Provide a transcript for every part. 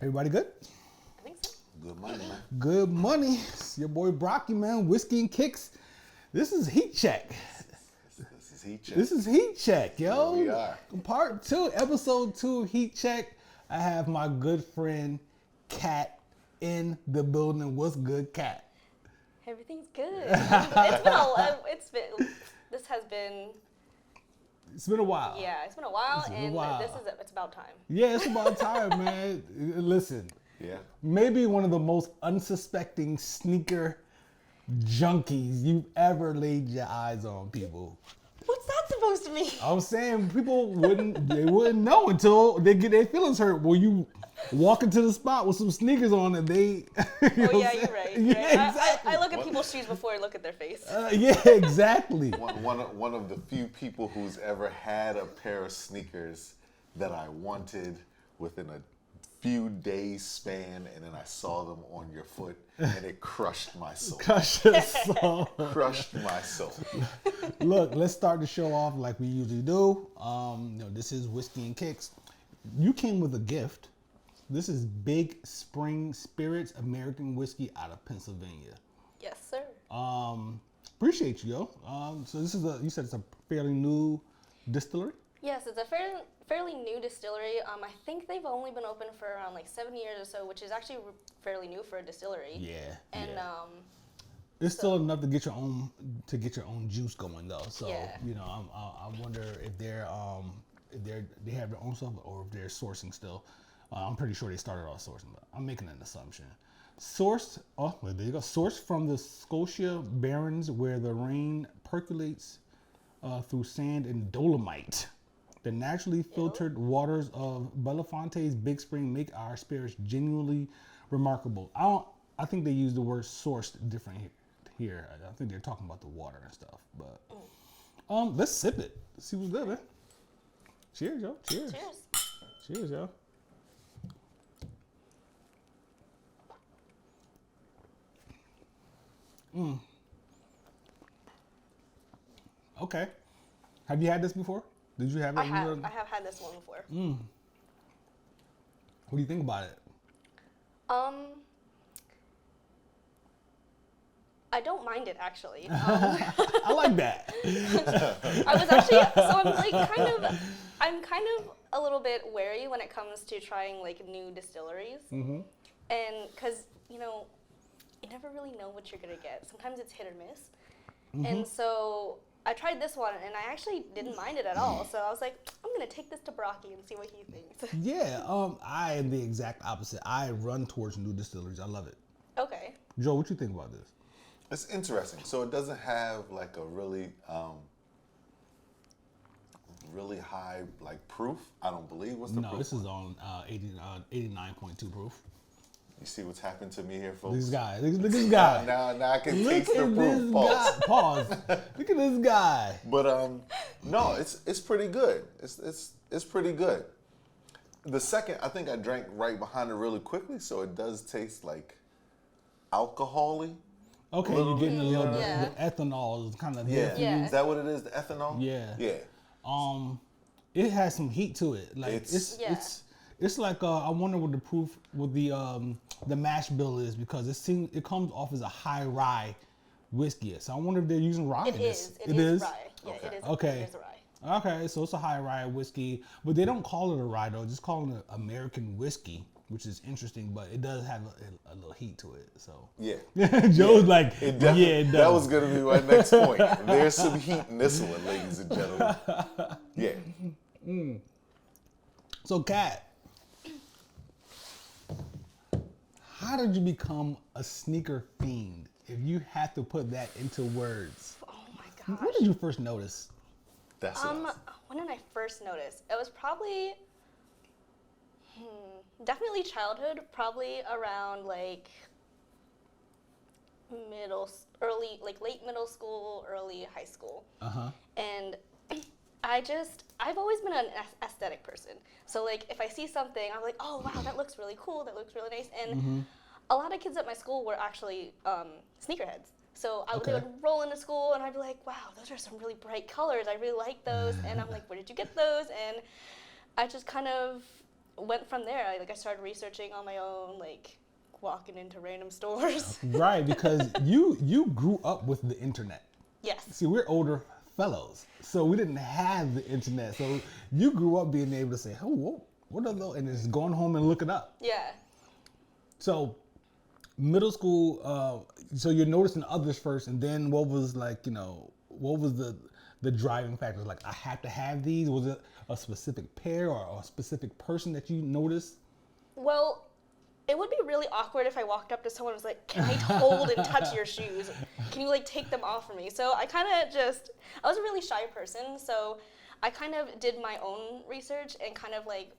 Everybody good? I think so. Good money, man. Good money. It's your boy Brocky, man. Whiskey and Kicks. This is Heat Check. This is Heat Check. This is Heat Check, yo. Here we are. Part 2, episode 2 of Heat Check. I have my good friend Kat in the building. What's good, Kat? Everything's good. It's been a while. Yeah, it's been a while, It's been a and while. it's about time. Yeah, it's about time, man. Listen, Yeah. maybe one of the most unsuspecting sneaker junkies you've ever laid your eyes on, people. What's that supposed to mean? I'm saying people wouldn't know until they get their feelings hurt. Well, you walk into the spot with some sneakers on and they. Oh yeah, you're right. Yeah, exactly. I look at people's shoes before I look at their face. Yeah, exactly. One of the few people who's ever had a pair of sneakers that I wanted within a few days span, and then I saw them on your foot, and it crushed my soul. Crushed your soul. Crushed my soul. Look, let's start the show off like we usually do. This is Whiskey and Kicks. You came with a gift. This is Big Spring Spirits American whiskey out of Pennsylvania. Yes, sir. Appreciate you, yo. So this is you said it's a fairly new distillery? Yes, it's a fairly new distillery. I think they've only been open for around like 7 years or so, which is actually fairly new for a distillery. Yeah. And yeah. It's still enough to get your own juice going though. So yeah. I wonder if they have their own stuff or if they're sourcing still. I'm pretty sure they started off sourcing, but I'm making an assumption. Sourced from the Scotia Barrens, where the rain percolates through sand and dolomite. The naturally filtered waters of Belafonte's Big Spring make our spirits genuinely remarkable. I think they use the word sourced different here. I think they're talking about the water and stuff. But let's sip it. Let's see what's good, man. Cheers, yo. Cheers. Cheers. Cheers, yo. Okay. Have you had this before? Did you have it? I have had this one before. What do you think about it? I don't mind it actually. I like that. I was actually I'm kind of a little bit wary when it comes to trying like new distilleries, and because you never really know what you're gonna get. Sometimes it's hit or miss, and so I tried this one and I actually didn't mind it at all. So I was like, I'm gonna take this to Brocky and see what he thinks. Yeah, I am the exact opposite. I run towards new distilleries. I love it. Okay. Joe, what you think about this? It's interesting. So it doesn't have like a really high like proof. I don't believe. What's the proof? No, this is on 89.2 proof. You see what's happened to me here, folks? This guy. Look at this guy. Now I can Look taste the at proof. this Pause. guy. Pause. Look at this guy. But no, it's pretty good. It's pretty good. The second, I think I drank right behind it really quickly, so it does taste like alcohol-y. Okay, you're getting a little bit. Yeah. The ethanol is kind of Yeah. Yeah. Is that what it is? The ethanol? Yeah. Yeah. It has some heat to it. Like it's like I wonder what the proof with the mash bill is, because it comes off as a high rye whiskey. So I wonder if they're using rye in this. It is rye. Yeah, Okay. it is. Okay. It is rye. Okay, so it's a high rye whiskey, but they don't call it a rye though. Just call it an American whiskey, which is interesting, but it does have a little heat to it. So Yeah. Joe's like, It yeah, definitely, it does. that was going to be my next point. There's some heat in this one, ladies and gentlemen. Yeah. So, Kat, how did you become a sneaker fiend? If you had to put that into words, Oh my gosh. when did you first notice? That's what I was- When did I first notice? It was probably definitely childhood, probably around like late middle school, early high school. And I've always been an aesthetic person. So like if I see something, I'm like, oh wow, that looks really cool, that looks really nice. And a lot of kids at my school were actually sneakerheads. So they would roll into school and I'd be like, wow, those are some really bright colors. I really like those. And I'm like, where did you get those? And I just kind of went from there. I started researching on my own, like walking into random stores. Right, because you grew up with the internet. Yes. See, we're older fellows, so we didn't have the internet. So you grew up being able to say, "Oh, what are those?" and just going home and looking up. Yeah. So middle school, so you're noticing others first, and then what was like, what was the driving factors? Like, I have to have these. Was it a specific pair or a specific person that you noticed? Well, it would be really awkward if I walked up to someone and was like, "Can I hold and touch your shoes? Can you like take them off for me?" So I was a really shy person, so I kind of did my own research and kind of like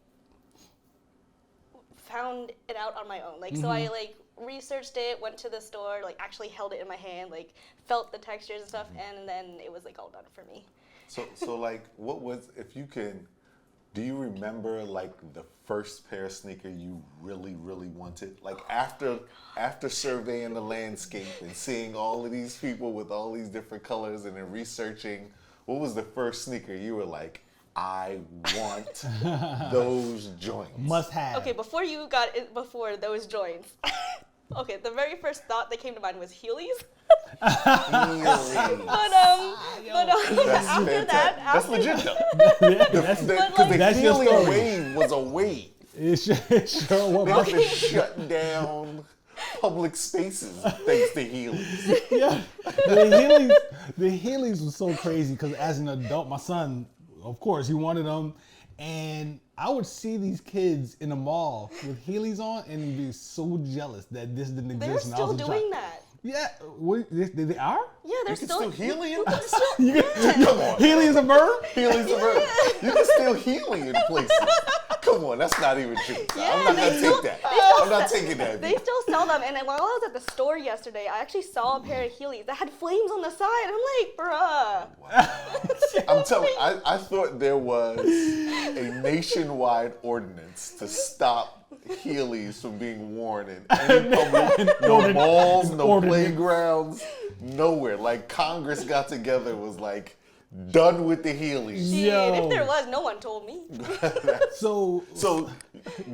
found it out on my own. Like, so I like researched it, went to the store, like actually held it in my hand, like felt the textures and stuff, and then it was like all done for me. So like, what was, if you can, do you remember like the first pair of sneaker you really, really wanted? Like after surveying the landscape and seeing all of these people with all these different colors and then researching, what was the first sneaker you were like, I want those joints? Must have. Okay, before those joints. Okay, the very first thought that came to mind was Heelys. That's That's legit though. Because the That's your Healy story. wave was a wave. It sure was. They have to shut down public spaces thanks to Heelys. Yeah, the Heelys was so crazy because as an adult, my son, of course, he wanted them, and I would see these kids in the mall with Heelys on and be so jealous that this didn't They're exist. still doing that. Yeah, they are. Yeah, they're You can still Heely in places? Come on. Heely is a verb. Heely's a verb. You can still Heely in places. Come on, that's not even true. Yeah, I'm not they gonna still- take that. they still I'm not taking that. They still sell them, and while I was at the store yesterday, I actually saw a pair of Heelys that had flames on the side. I'm like, bruh. I'm telling you, I thought there was a nationwide ordinance to stop Heelys from being worn in any public, no malls, no Ordinance. playgrounds, nowhere. Like Congress got together and was like, done with the Heelys. Shit, Yo. if there was, no one told me. So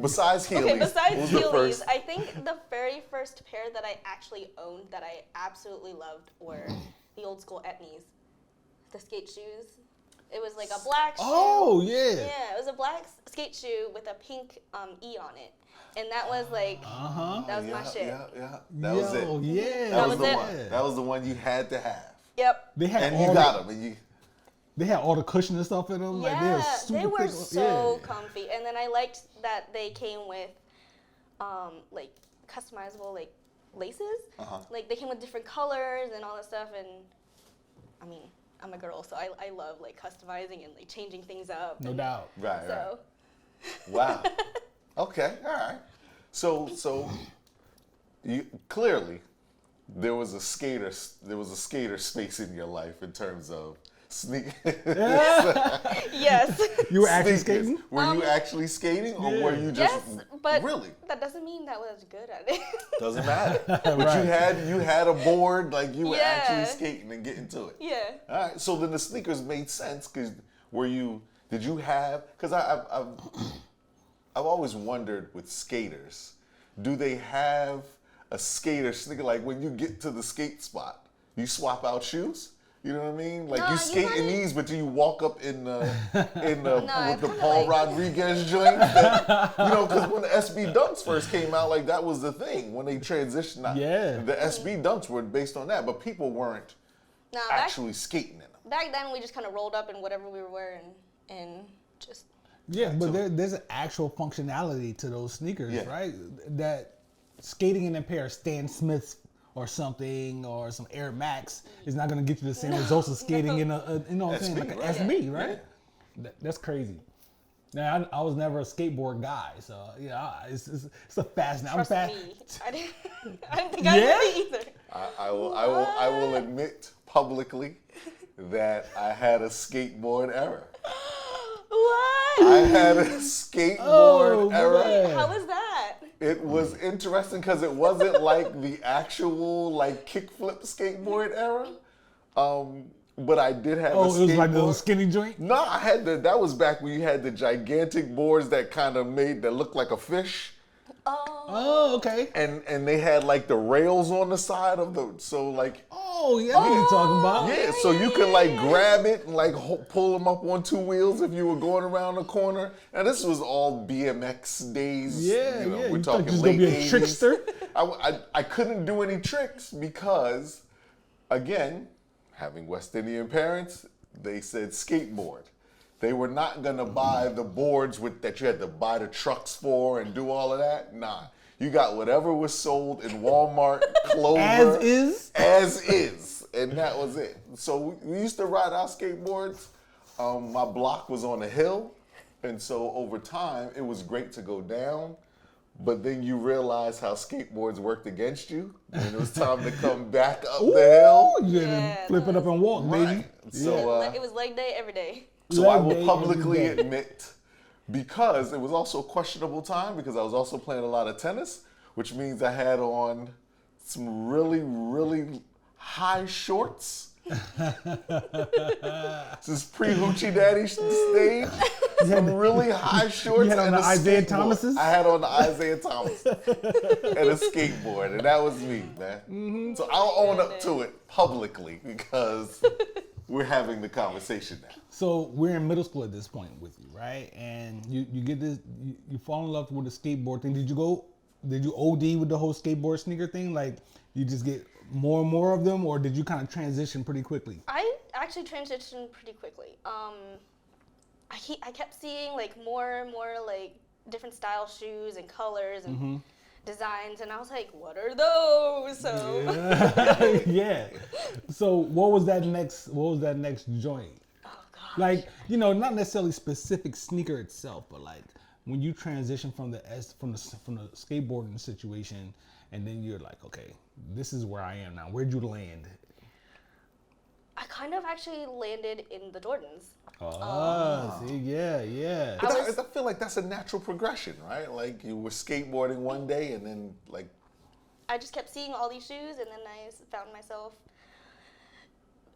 Besides Heelys, Okay, besides what was the Heelys, first? I think the very first pair that I actually owned that I absolutely loved were the old school Etnies, the skate shoes. It was like a black shoe. Oh yeah. Yeah, it was a black skate shoe with a pink E on it, and that was like that was my shit. Yeah. That was it. Yeah. That was was the it. one. That was the one you had to have. Yep. They had And all you got them. And you. They had all the cushion and stuff in them. Like they were Yeah, super they were thick. so Yeah. comfy, and then I liked that they came with like customizable like laces. Like they came with different colors and all that stuff, and I mean, I'm a girl, so I love like customizing and like changing things up. No and doubt. Right. So Wow. Okay. All right. So you clearly there was a skater space in your life in terms of sneakers. yes, You were actually Sneakers. skating? Were you actually skating, or were you just yes, but really? that doesn't mean that I was good at it. Doesn't matter. But Right. you had a board, like you were Yeah. actually skating and getting to it. Yeah. All right. So then the sneakers made sense because did you have? Because I've always wondered with skaters, do they have a skater sneaker? Like when you get to the skate spot, you swap out shoes. You know what I mean? Like No, you you skate in kinda- these, but do you walk up in the with it's the kinda Paul like- Rodriguez joint? That, because when the SB Dunks first came out, like that was the thing when they transitioned. Yeah. The SB Dunks were based on that, but people weren't Now actually skating in them. back then we just kind of rolled up in whatever we were wearing and just. Yeah, but there's an actual functionality to those sneakers, Yeah. right? That skating in a pair of Stan Smiths or something or some Air Max is not going to get you the same results as skating in a you know what I'm saying, SB, like an right. SB, right? That's crazy. Now I was never a skateboard guy, so yeah, it's a fascinating. Trust I'm me, I didn't think I Yeah? would either. I will admit publicly that I had a skateboard era. What? I had a skateboard Oh, era. man. How was that? It was interesting because it wasn't like the actual like kickflip skateboard era. but I did have a Oh, it was like a little skateboard. skinny joint? No, I had that was back when you had the gigantic boards that kind of that looked like a fish. Oh, okay. And they had like the rails on the side of so like Oh, yeah, I know what you're talking about. yeah, so you could like grab it and like pull them up on two wheels if you were going around the corner. And this was all BMX days. Yeah, you know, yeah. We're You thought talking you was late gonna be a 80s. trickster? I couldn't do any tricks because, again, having West Indian parents, they said skateboard. They were not gonna buy the boards that you had to buy the trucks for and do all of that. Nah, you got whatever was sold in Walmart, Clover, as is, and that was it. So we used to ride our skateboards. My block was on a hill, and so over time it was great to go down. But then you realize how skateboards worked against you, and it was time to come back up the hill. You had to flip it up and walk, baby. Right. So, it was leg day every day. so I Leg will day publicly every day. admit, because it was also a questionable time, because I was also playing a lot of tennis, which means I had on some really, really high shorts. This is pre-Hoochie Daddy stage. Some really high shorts. You had on and the a Isaiah skateboard. Thomases? I had on the Isaiah Thomas and a skateboard, and that was me, man. Mm-hmm. So I'll own up to it publicly because we're having the conversation now. So we're in middle school at this point with you, right? And you get this, you fall in love with the skateboard thing. Did you OD with the whole skateboard sneaker thing? Like you just get more and more of them, or did you kind of transition pretty quickly? I actually transitioned pretty quickly. I kept seeing like more and more like different style shoes and colors and designs, and I was like, what are those? So Yeah. So what was that next joint? oh gosh. Like, you know, not necessarily specific sneaker itself, but like when you transition from the skateboarding situation, and then you're like, okay, this is where I am now. Where'd you land? I kind of actually landed in the Jordans. See, yeah. But I feel like that's a natural progression, right? Like you were skateboarding one day, and then like I just kept seeing all these shoes, and then I found myself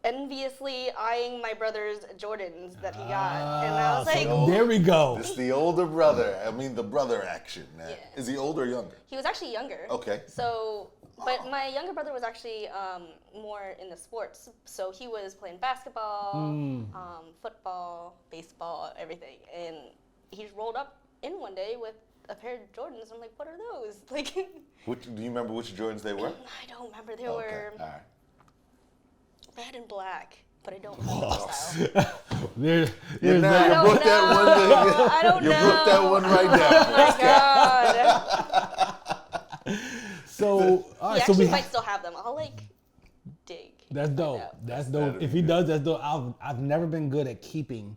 enviously eyeing my brother's Jordans that he got, and I was like, so there we go. it's the older brother. I mean, the brother action. Man. Yeah. Is he older or younger? he was actually younger. Okay. So, but my younger brother was actually more in the sports. So he was playing basketball, football, baseball, everything. And he rolled up in one day with a pair of Jordans. I'm like, what are those? Like, Do you remember which Jordans they were? I don't remember. They Okay. were All right. red and black, but I don't remember the style. There's You that. broke that one. I don't You know. broke that one right down. Oh my god. So, all He right, so actually we might still have them. I'll like dig. that's dope. out. That's dope. If he does, that's dope. I've never been good at keeping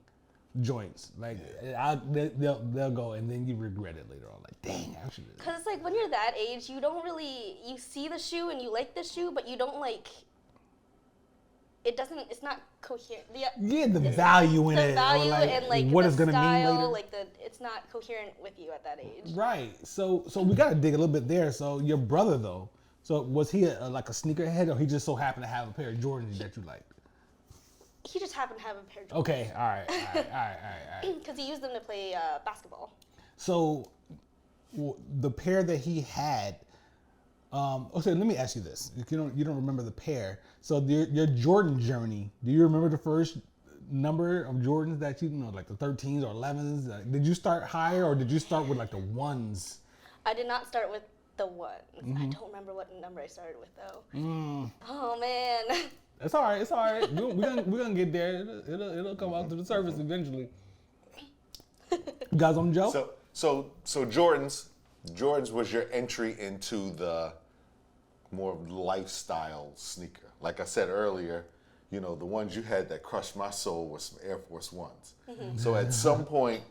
joints. Like they'll go, and then you regret it later on. Like, dang, I should. Cause it's like when you're that age, you don't really you see the shoe and you like the shoe, but you don't like. It's not coherent. Yeah, the value in The it, value or like, and like what the it's gonna style, mean later. like it's not coherent with you at that age. Right. So we gotta dig a little bit there. So your brother though, so was he like a sneakerhead, or he just so happened to have a pair of Jordans that you liked? He just happened to have a pair of Jordans. Okay. All right. Because he used them to play basketball. So the pair that he had. Okay, let me ask you this. If you don't remember the pair. So your Jordan journey. Do you remember the first number of Jordans that you know, like the 13s or 11s? Did you start higher, or did you start with like the ones? I did not start with the ones. I don't remember what number I started with though. Oh man. It's all right. It's all right. We're gonna get there. It'll come out to the surface eventually. You guys on Joe? So Jordans was your entry into the more lifestyle sneaker. Like I said earlier, you know, the ones you had that crushed my soul was some Air Force Ones. So at some point,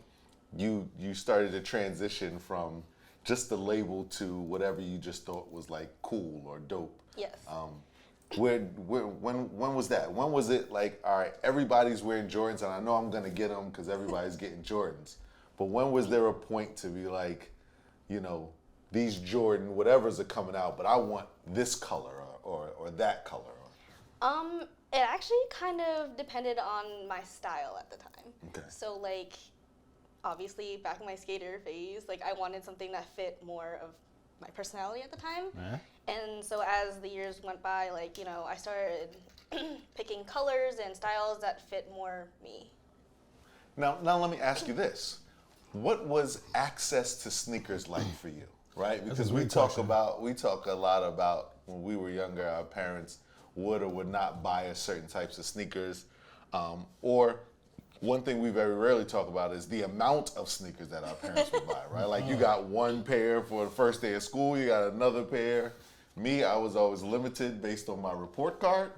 you started to transition from just the label to whatever you just thought was like cool or dope. Yes. When was that? When was it like, all right, everybody's wearing Jordans, and I know I'm gonna get them because everybody's getting Jordans. But when was there a point to be like, you know, these Jordan whatevers are coming out, but I want this color or that color? It actually kind of depended on my style at the time. Okay. So like, obviously back in my skater phase, like I wanted something that fit more of my personality at the time. Yeah. And so as the years went by, like, you know, I started picking colors and styles that fit more me. Now let me ask you this. What was access to sneakers like for you, right? Because we great talk question. a lot about when we were younger, our parents would or would not buy us certain types of sneakers. Or one thing we very rarely talk about is the amount of sneakers that our parents would buy, right? Like you got one pair for the first day of school, you got another pair. Me, I was always limited based on my report card.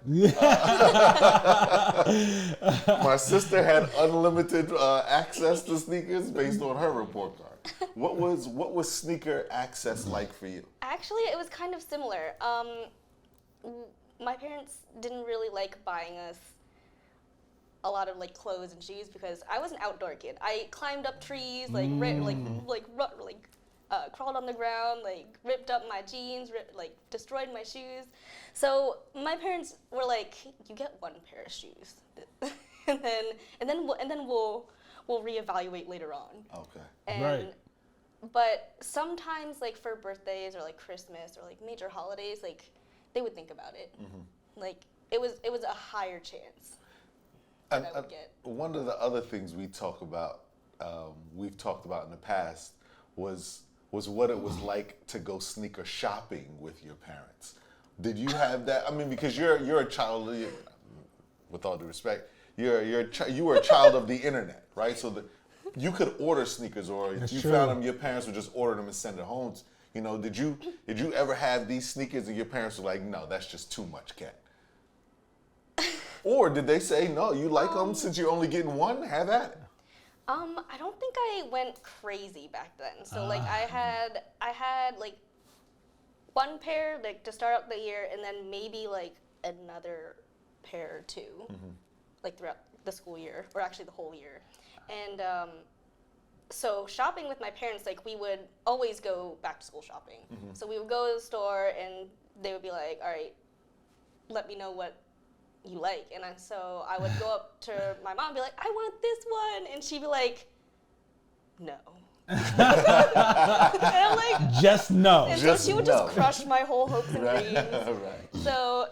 My sister had unlimited access to sneakers based on her report card. What was sneaker access like for you? Actually, it was kind of similar. My parents didn't really like buying us a lot of like clothes and shoes because I was an outdoor kid. I climbed up trees, like crawled on the ground, like ripped up my jeans, destroyed my shoes. So my parents were like, "You get one pair of shoes, and then we'll reevaluate later on." Okay. And, Right. But sometimes, like for birthdays or like Christmas or like major holidays, like they would think about it. Mm-hmm. Like it was a higher chance. And, I would get. one of the other things we've talked about in the past was what it was like to go sneaker shopping with your parents. Did you have that? I mean, because you're a child. With all due respect, you were a child of the internet, right? So you could order sneakers, or if That's you true. found them, your parents would just order them and send it home. You know, did you ever have these sneakers and your parents were like, "No, that's just too much, cat"? Or did they say, "No, you like them since you're only getting one? Have at it." I don't think I went crazy back then. So like I had like one pair like to start out the year, and then maybe like another pair or two, like throughout the school year, or actually the whole year. And so shopping with my parents, like we would always go back to school shopping. So we would go to the store, and they would be like, "All right, let me know what you like." And so I would go up to my mom and be like, "I want this one," and she'd be like, "No." And I'm like, Just no. and Just so she would no. just crush my whole hopes and Right. dreams. Right. So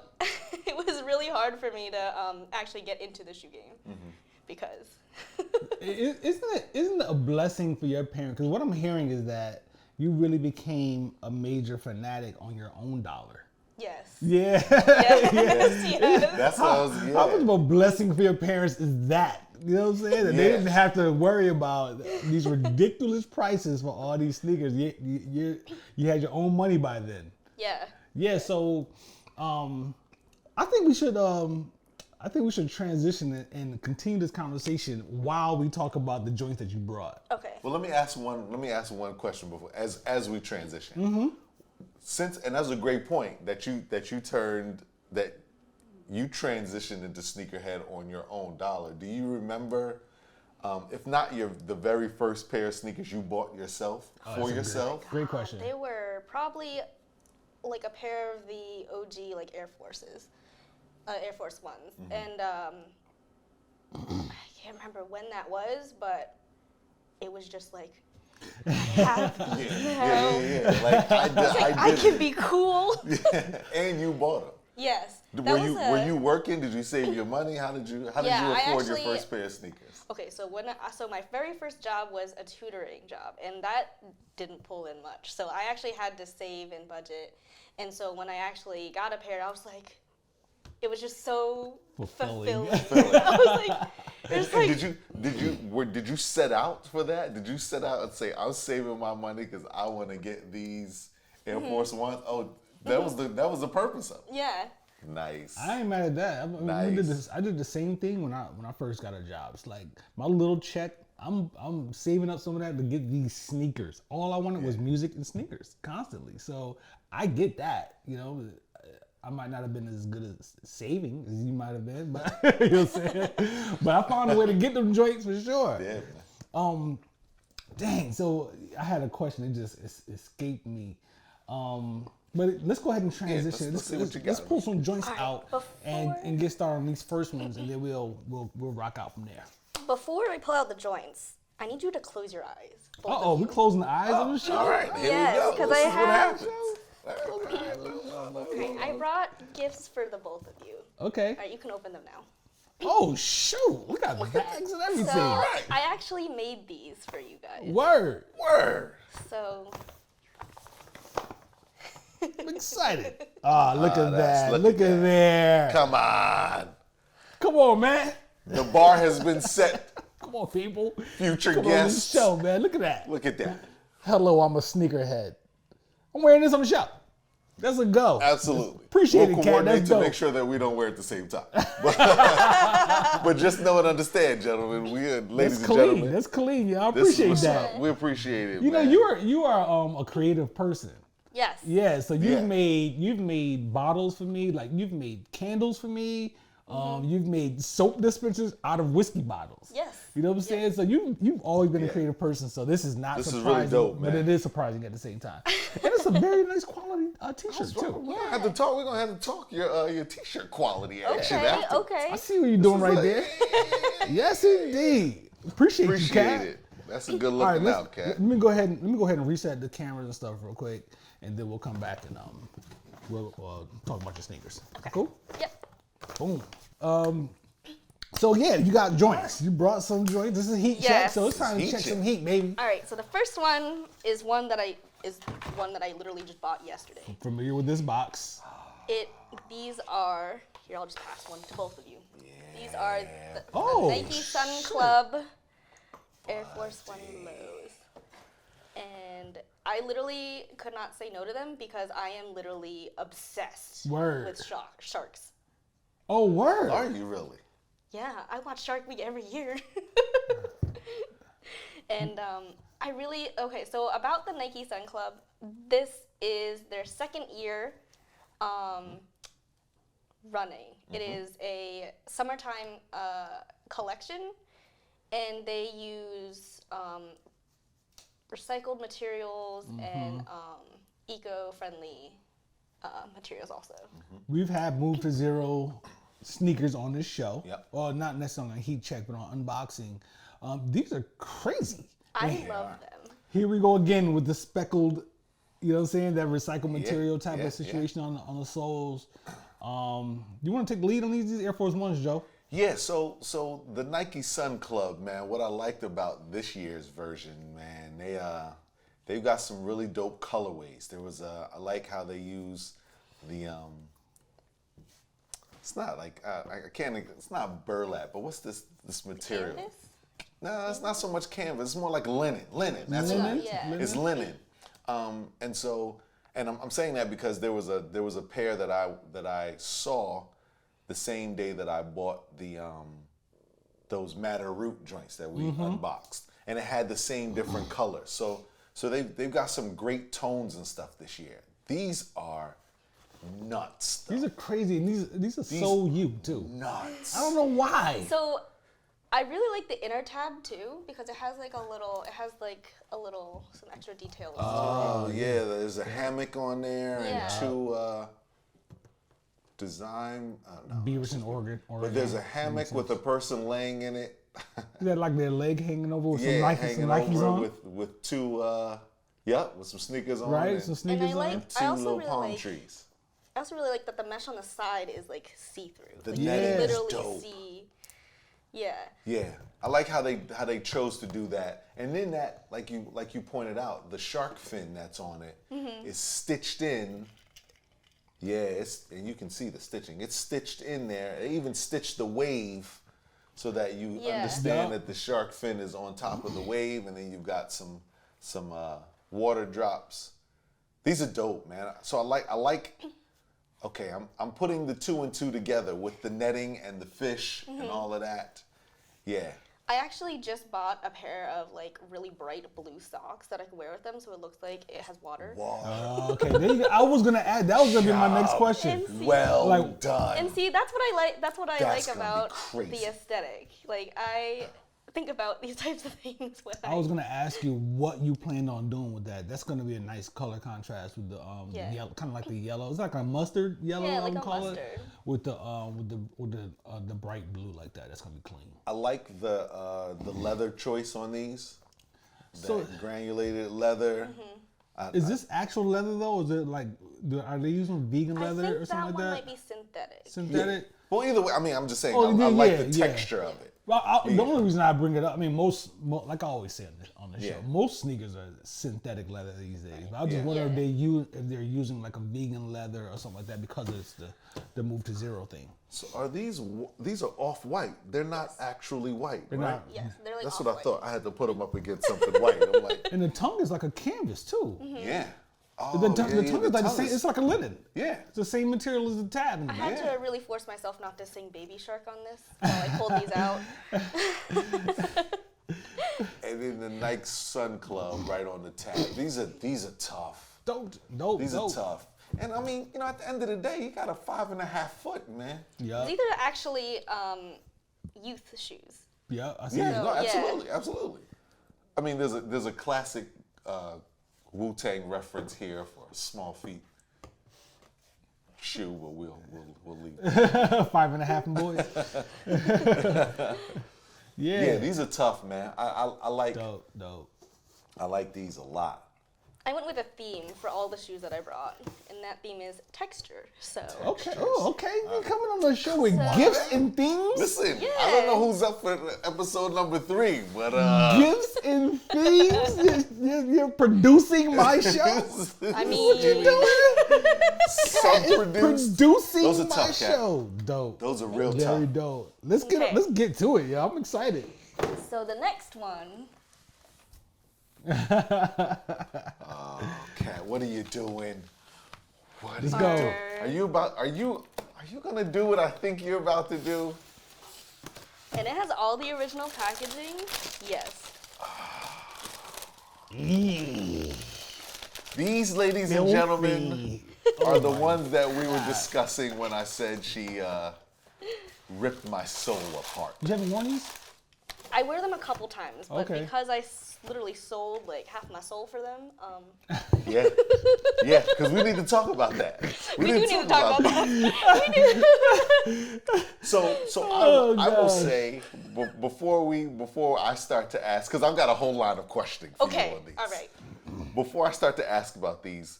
it was really hard for me to actually get into the shoe game because Isn't it a blessing for your parents? Because what I'm hearing is that you really became a major fanatic on your own dollar. yes. Yeah. Yes. That's what I was. Yeah. How much of a blessing for your parents is that? You know what I'm saying? That they Yeah. didn't have to worry about these ridiculous prices for all these sneakers. You had your own money by then. Yeah. Yeah. So, I think we should transition and continue this conversation while we talk about the joints that you brought. Okay. Well, let me ask one question before as we transition. And that's a great point that you transitioned into sneakerhead on your own dollar. Do you remember, if not the very first pair of sneakers you bought yourself for yourself? Great question. They were probably like a pair of the OG like Air Forces, Air Force 1s, and I can't remember when that was, but it was just like I have these now. Yeah. Like I I did. can be cool. And you bought them. Yes. Were you working? Did you save your money? How did you Yeah, I afford your actually- first pair of sneakers? Okay, so so my very first job was a tutoring job, and that didn't pull in much. So I actually had to save and budget, and so when I actually got a pair, I was like, it was just so Fulfilling. fulfilling. I was like, it's like, Did you set out for that? Did you set out and say, I'm saving my money because I want to get these Air Force Ones? Oh, that was the purpose of it. yeah. Nice. I ain't mad at that. I did the same thing when I first got a job. It's like my little check. I'm saving up some of that to get these sneakers. All I wanted was music and sneakers constantly. So I get that. You know, I might not have been as good at saving as you might have been, but you know what I'm saying. But I found a way to get them joints for sure. Yeah. Dang. So I had a question. It just escaped me. But let's go ahead and transition. let's see what you got. Let's pull some joints Alright, out before- and get started on these first ones, and then we'll rock out from there. Before I pull out the joints, I need you to close your eyes. both of Uh-oh, you. we closing the eyes on the show? All right, here Yes, we go. 'cause This I is what have- happens. Okay, I brought gifts for the both of you. Okay. All right, you can open them now. Oh, shoot. We got bags and everything. So right. I actually made these for you guys. Word. Word. So I'm excited. Ah, look at that's- that. look Look at at there. Come on. Come on, man. The bar has been set. Come on, people. Future Come on this guests. show, man. Look at that. Look at that. Hello, I'm a sneakerhead. I'm wearing this on the show. That's a go. Absolutely. Appreciate we'll it, Kat. coordinate That's to dope. make sure that we don't wear it at the same time. But just know and understand, gentlemen. We are, ladies That's and clean. gentlemen. That's clean, y'all. This is Appreciate what's that. up. We appreciate it. You know, man. you are a creative person. yes. Yeah, so Yeah. you've made bottles for me, like you've made candles for me. You've made soap dispensers out of whiskey bottles. Yes. You know what I'm saying? So you've always been a creative person. So this is not This is surprising, really dope, but man. it is surprising at the same time. And it's a very nice quality T-shirt We're too. gonna have to talk. We're gonna have to talk your t-shirt quality action Okay. after. Okay. I see what you're doing right there. Yes, indeed. Appreciate you, Appreciate Kat. it. That's a good All right, looking let out, Kat. me go ahead and reset the cameras and stuff real quick, and then we'll come back and we'll talk about your sneakers. Cool. Yep. Boom. So yeah, you got joints. You brought some joints. This is a heat check, Yes. so it's time to Heat check check. some heat, baby. All right. So the first one is one that I literally just bought yesterday. Familiar with this box? These are here. I'll just pass one to both of you. These are the Oh, Nike Sun Club Air Force One lows, and I literally could not say no to them because I am literally obsessed Word. with sharks. Oh, word. Are you really? Yeah, I watch Shark Week every year. And so about the Nike Sun Club, this is their second year running. It is a summertime collection, and they use recycled materials and eco-friendly materials also. We've had Move to Zero sneakers on this show. Yep. Well, not necessarily on heat check, but on unboxing. These are crazy. I love them. Here we go again with the speckled, you know what I'm saying, that recycled material type yeah, of situation on the soles. You want to take the lead on these Air Force Ones, Joe? Yeah, so the Nike Sun Club, man, what I liked about this year's version, man, they've got some really dope colorways. I like how they use the it's not like it's not burlap, but what's this material? Canvas? No, it's not so much canvas. It's more like linen. That's Linen? what it is. Yeah. It's linen. And I'm saying that because there was a pair that I saw the same day that I bought the those Matter Root joints that we unboxed, and it had the same different colors. So they've got some great tones and stuff this year. These are nuts. These are crazy, and these are so you too. Nuts. I don't know why. So I really like the inner tab too because it has some extra details. Oh yeah, there's a hammock on there Yeah. and two design. No. Beavis and Oregon. But there's a hammock with a person laying in it. Is that like their leg hanging over with Yeah, hanging some Nikes over on? with two with some sneakers on. Right? And Some sneakers like- on? two I also little really palm like- trees. I also really like that the mesh on the side is like see-through. The Like, netting you is literally dope. see. Yeah. Yeah, I like how they chose to do that, and then that like you pointed out, the shark fin that's on it is stitched in. Yeah, and you can see the stitching. It's stitched in there. They even stitched the wave so that you Yeah. understand Yeah. that the shark fin is on top of the wave, and then you've got some water drops. These are dope, man. So I like. Okay, I'm putting the two and two together with the netting and the fish and all of that. Yeah. I actually just bought a pair of like really bright blue socks that I can wear with them so it looks like it has water. Wow. Okay, there you go. I was gonna add. That was gonna be my next question. And see, Well Like- done. and see, that's what I like. That's what I That's like gonna be about crazy. the aesthetic. Like I think about these types of things when I was gonna ask you what you planned on doing with that. That's gonna be a nice color contrast with the Yeah. yellow, kind of like the yellow. It's like a mustard yellow. Yeah, like a call mustard. it with the bright blue like that. That's gonna be clean. I like the leather choice on these. So- That granulated leather. Is this actual leather though? Or is it like are they using vegan I leather think or that something one like might that? be synthetic. Synthetic. Well, either way, I mean, I'm just saying, Oh, I like yeah, the yeah. texture of it. Well, the only reason I bring it up, I mean, most like I always say on the show, Yeah. most sneakers are synthetic leather these days. But I just Yeah. wonder if Yeah. if they're using like a vegan leather or something like that because it's the move to zero thing. So are these are off white? They're not actually white, They're right? not. Yes, they're like That's what I off-white. thought. I had to put them up against something white. I'm like, And the tongue is like a canvas too. yeah. Oh, The tongue yeah, is like the tongue same. It's like a linen. Yeah. It's the same material as the tab. In I the had back. to really force myself not to sing Baby Shark on this while I pulled these out. And then the Nike Sun Club right on the tab. These are tough. Dope. These are tough. And I mean, at the end of the day, you got a 5.5 foot, man. Yeah. These are actually youth shoes. Yeah. I see. Yeah, it. no, yeah. absolutely, absolutely. I mean, there's a classic Wu-Tang reference here for a small feet shoe, but we'll leave. 5.5 boys. Yeah. Yeah, these are tough, man. I like Dope. I like these a lot. I went with a theme for all the shoes that I brought, and that theme is texture. So Okay. Oh, okay. You coming on the show with So- gifts and things? Listen, Yeah. I don't know who's up for episode number 3, but Gifts and things? You're producing my show? I What you mean, doing? some It's produced. producing Those are my tough, Kat. show. Dope. Those are real Very tough. dope. Let's Okay. get to it, y'all. I'm excited. so the next one, Kat, what are you doing? What Let's are go. you doing? Are you gonna do what I think you're about to do? and it has all the original packaging. Yes. These, ladies and gentlemen, are the ones that we were discussing when I said she ripped my soul apart. You haven't worn these? I wear them a couple times, but Okay. because I literally sold like half my soul for them, Yeah, because we need to talk about that. we do need to talk about that. So Oh, I will gosh. say before I start to ask, because I've got a whole line of questioning for Okay, you on these. all right. Before I start to ask about these,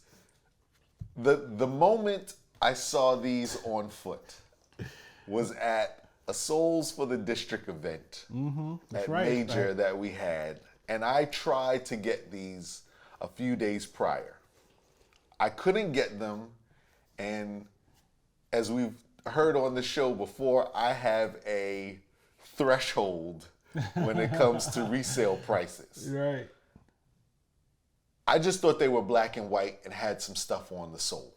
the moment I saw these on foot was at a Souls for the District event at right, Major right. that we had, and I tried to get these a few days prior. I couldn't get them, and as we've heard on the show before, I have a threshold when it comes to resale prices. Right. I just thought they were black and white and had some stuff on the sole.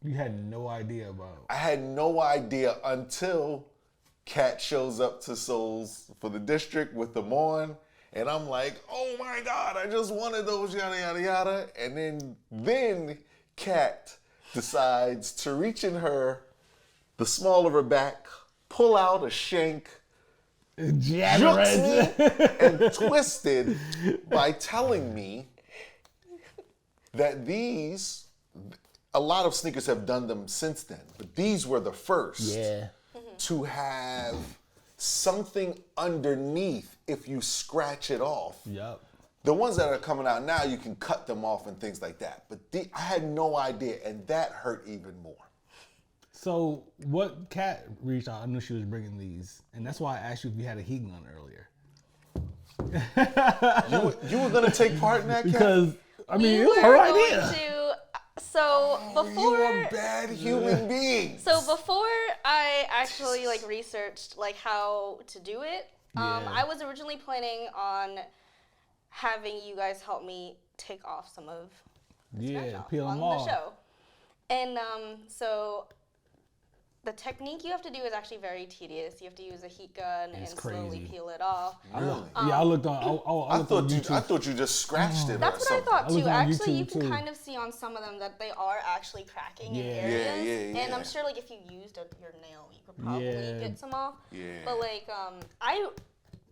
You had no idea about. I had no idea until Kat shows up to Souls for the District with them on, and I'm like, oh my God, I just wanted those, yada, yada, yada. And then Kat decides to reach in the small of her back, pull out a shank, jukes me, and twisted by telling me that these, a lot of sneakers have done them since then, but these were the first Yeah. to have something underneath if you scratch it off. Yup. The ones that are coming out now, you can cut them off and things like that. But I had no idea, and that hurt even more. So what Kat reached out, I knew she was bringing these, and that's why I asked you if you had a heat gun earlier. You were gonna take part in that, Kat? Because I mean, We it was were her going idea. so You before are bad human beings. So before I actually like researched like how to do it, Yeah. I was originally planning on having you guys help me take off some of the scratch Yeah, off peel on them off. the show. And so the technique you have to do is actually very tedious. You have to use a heat gun It's and slowly crazy. peel it off. Really? I looked on. I I looked on thought you. YouTube. I thought you just scratched it. That's or what I something. thought I looked too. on Actually, you YouTube, can too. kind of see on some of them that they are actually cracking in Yeah. areas. Yeah, And yeah. I'm sure like if you used your nail, you could probably Yeah. get some off. Yeah. But like I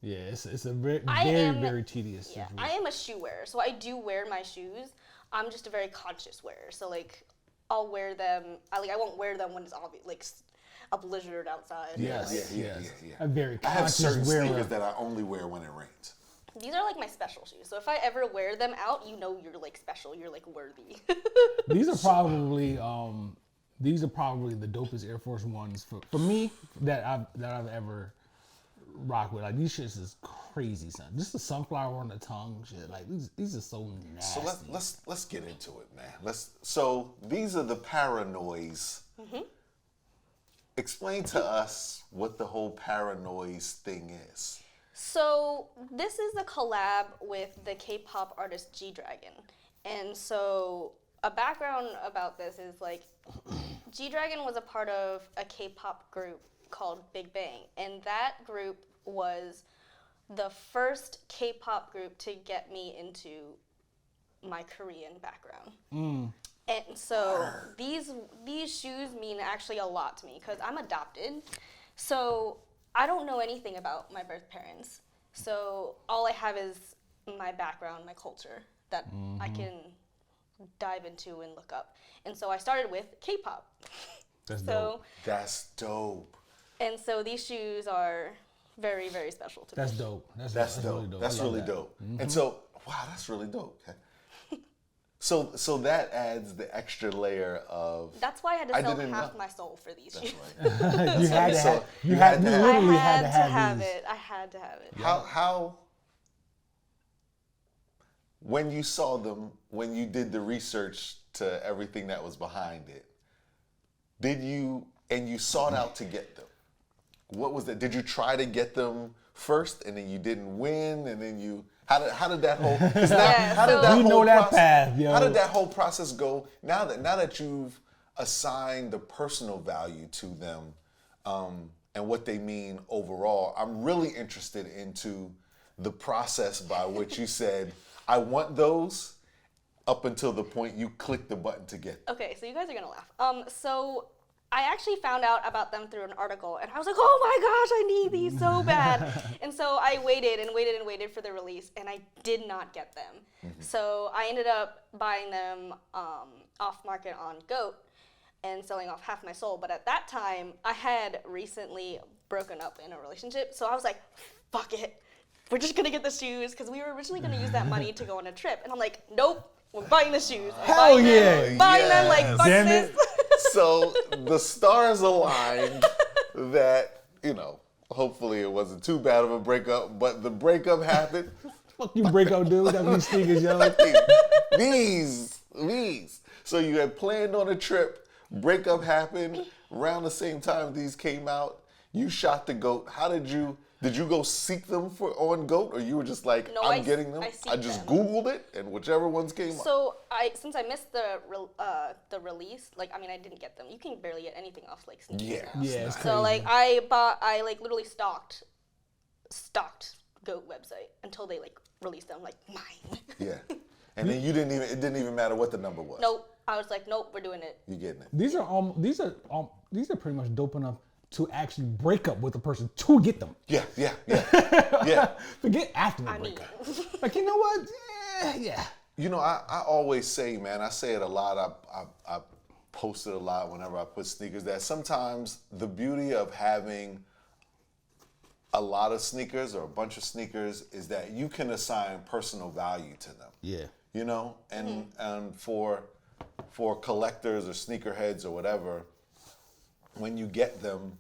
Yeah, it's a very very tedious. Yeah, situation. I am a shoe wearer, so I do wear my shoes. I'm just a very conscious wearer, so like I'll wear them. I won't wear them when it's obvious, like a blizzard outside. Yes, Yeah. A very I have conscious certain wearer. sneakers that I only wear when it rains. These are like my special shoes. So if I ever wear them out, you know you're like special. You're like worthy. These are probably the dopest Air Force Ones for me that I've ever rocked with. Like these shits is crazy, son. Just the sunflower on the tongue, shit. Like these are so nasty. So let's get into it, man. So these are the Paranoids. Mm-hmm. Explain to us what the whole Paranoids thing is. So this is a collab with the K-pop artist G-Dragon. And so a background about this is like G-Dragon was a part of a K-pop group called Big Bang. And that group was the first K-pop group to get me into my Korean background. And so these shoes mean actually a lot to me because I'm adopted. So I don't know anything about my birth parents. So all I have is my background, my culture that I can dive into and look up. And so I started with K-pop. That's dope. That's dope. And so these shoes are very, very special to That's me. dope. That's dope. really dope. That's I love really that. dope. And so, wow, that's really dope. Okay. So that adds the extra layer of. That's why I had to I sell didn't half know. my soul for these shoes. You had to So have. you You had to have- literally I had to have these. it. I had to have it. How when you saw them, when you did the research to everything that was behind it, you sought out to get them? What was that? Did you try to get them first and then you didn't win and then you how did that whole Yeah, path, yo. How did that whole process go now that you've assigned the personal value to them and what they mean overall? I'm really interested into the process by which you said, I want those, up until the point you click the button to get them. Okay, so you guys are gonna laugh. So I actually found out about them through an article, and I was like, oh my gosh, I need these so bad. And so I waited and waited and waited for the release, and I did not get them. So I ended up buying them off market on GOAT and selling off half my soul. But at that time, I had recently broken up in a relationship, so I was like, fuck it. We're just gonna get the shoes, because we were originally gonna use that money to go on a trip. And I'm like, nope, we're buying the shoes. I'm Hell buying yeah. them, buying them, like, fuck Damn this. it. So the stars aligned that, hopefully it wasn't too bad of a breakup, but the breakup happened. Fuck you, breakup dude. Got these sneakers, yo. These. So you had planned on a trip, breakup happened, around the same time these came out, you shot the GOAT. How did you go seek them on GOAT, or you were just like, No, I'm getting them? I I seeked just them. Googled it, and whichever ones came up. So since I missed the release, I didn't get them. You can barely get anything off like sneakers Yeah. now. Yeah, it's So crazy. I literally stalked GOAT website until they released them. Like mine. Yeah. And then it didn't even matter what the number was. Nope. I was like, nope, we're doing it. You getting it. These are pretty much dope enough to actually break up with a person to get them. Yeah. Forget after the I mean, breakup. Like, you know what? Yeah. I always say, man, I say it a lot. I post it a lot whenever I put sneakers, that sometimes the beauty of having a lot of sneakers or a bunch of sneakers is that you can assign personal value to them. Yeah. And for collectors or sneakerheads or whatever, when you get them,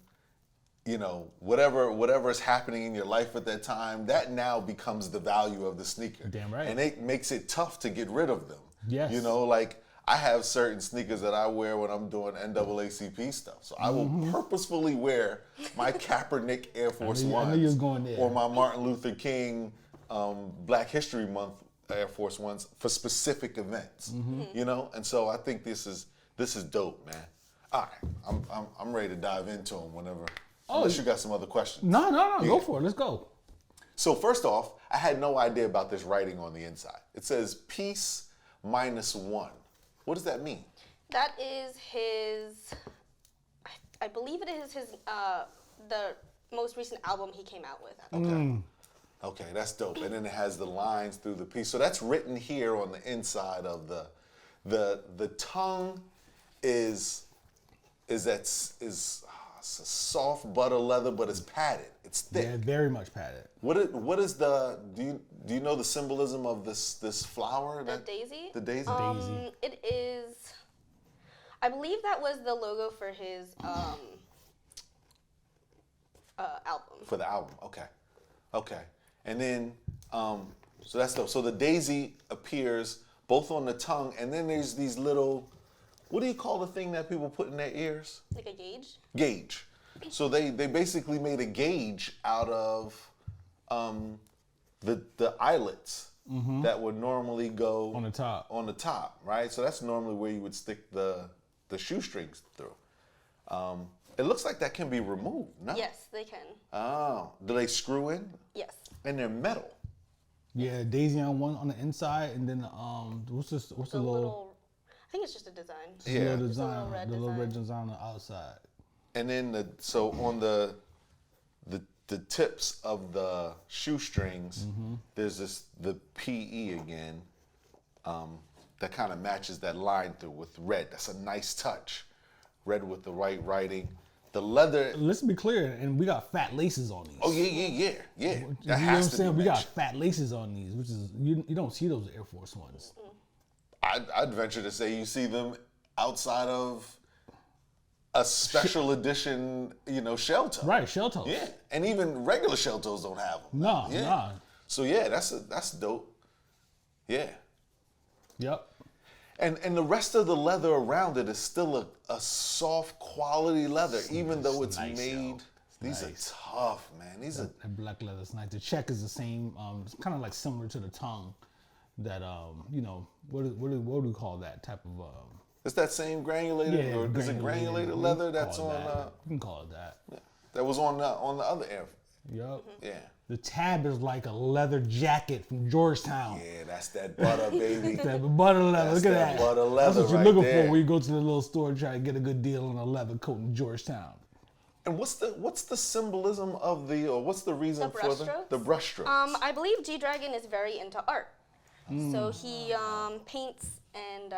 whatever is happening in your life at that time, that now becomes the value of the sneaker. Damn right. And it makes it tough to get rid of them. Yes. Like I have certain sneakers that I wear when I'm doing NAACP stuff. So I will purposefully wear my Kaepernick Air Force I knew Ones you was going there. or my Martin Luther King Black History Month Air Force Ones for specific events. And so I think this is dope, man. All right, I'm ready to dive into them whenever. Unless you got some other questions. No. Go for it. Let's go. So first off, I had no idea about this writing on the inside. It says peace -1. What does that mean? that is his. I believe it is his the most recent album he came out with. At the time. Okay, that's dope. And then it has the lines through the piece. So that's written here on the inside of the tongue is it's a soft butter leather, but it's padded. It's thick. Yeah, very much padded. What is the do you know the symbolism of this flower? The daisy? The daisy? Daisy. It is, I believe that was the logo for his album. For the album, okay. And then, so that's dope. So the daisy appears both on the tongue, and then there's these little, what do you call the thing that people put in their ears? Like a gauge? Gauge. So they basically made a gauge out of the eyelets that would normally go On the top. On the top, right? So that's normally where you would stick the shoestrings through. It looks like that can be removed, no? Yes, they can. Oh, do they screw in? Yes. And they're metal. Yeah, daisy on one on the inside, and then what's the The little, I think it's just a design. Yeah. little Just a design, little red the little red design. design on the outside. And then so on the tips of the shoestrings, there's the PE again, that kind of matches that line through with red. That's a nice touch. Red with the right writing. The leather. Let's be clear, and we got fat laces on these. Oh yeah. You That know what I'm has to saying? be We got mentioned. fat laces on these, which is you don't see those Air Force Ones. I'd venture to say you see them outside of a special edition, shell toe. Right, shell toes. Yeah, and even regular shell toes don't have them. No, Yeah. nah. So yeah, that's dope. Yeah. Yep. And the rest of the leather around it is still a soft quality leather, even though it's nice, made. yo. These Nice. are tough, man. These are. That black leather is nice. The check is the same. It's kind of like similar to the tongue. That what do we call that type of? It's that same granulated, or is it granulated we leather can that's call it on? that. We can call it that. That was on the other Air. Yep. Yeah. The tab is like a leather jacket from Georgetown. Yeah, that's that butter, baby. That butter leather. That's Look at that that. butter That's leather what you're right looking there. for when you go to the little store and try to get a good deal on a leather coat in Georgetown. And what's the symbolism of what's the reason The for brushstrokes? the brushstrokes? I believe G-Dragon is very into art. So he paints and,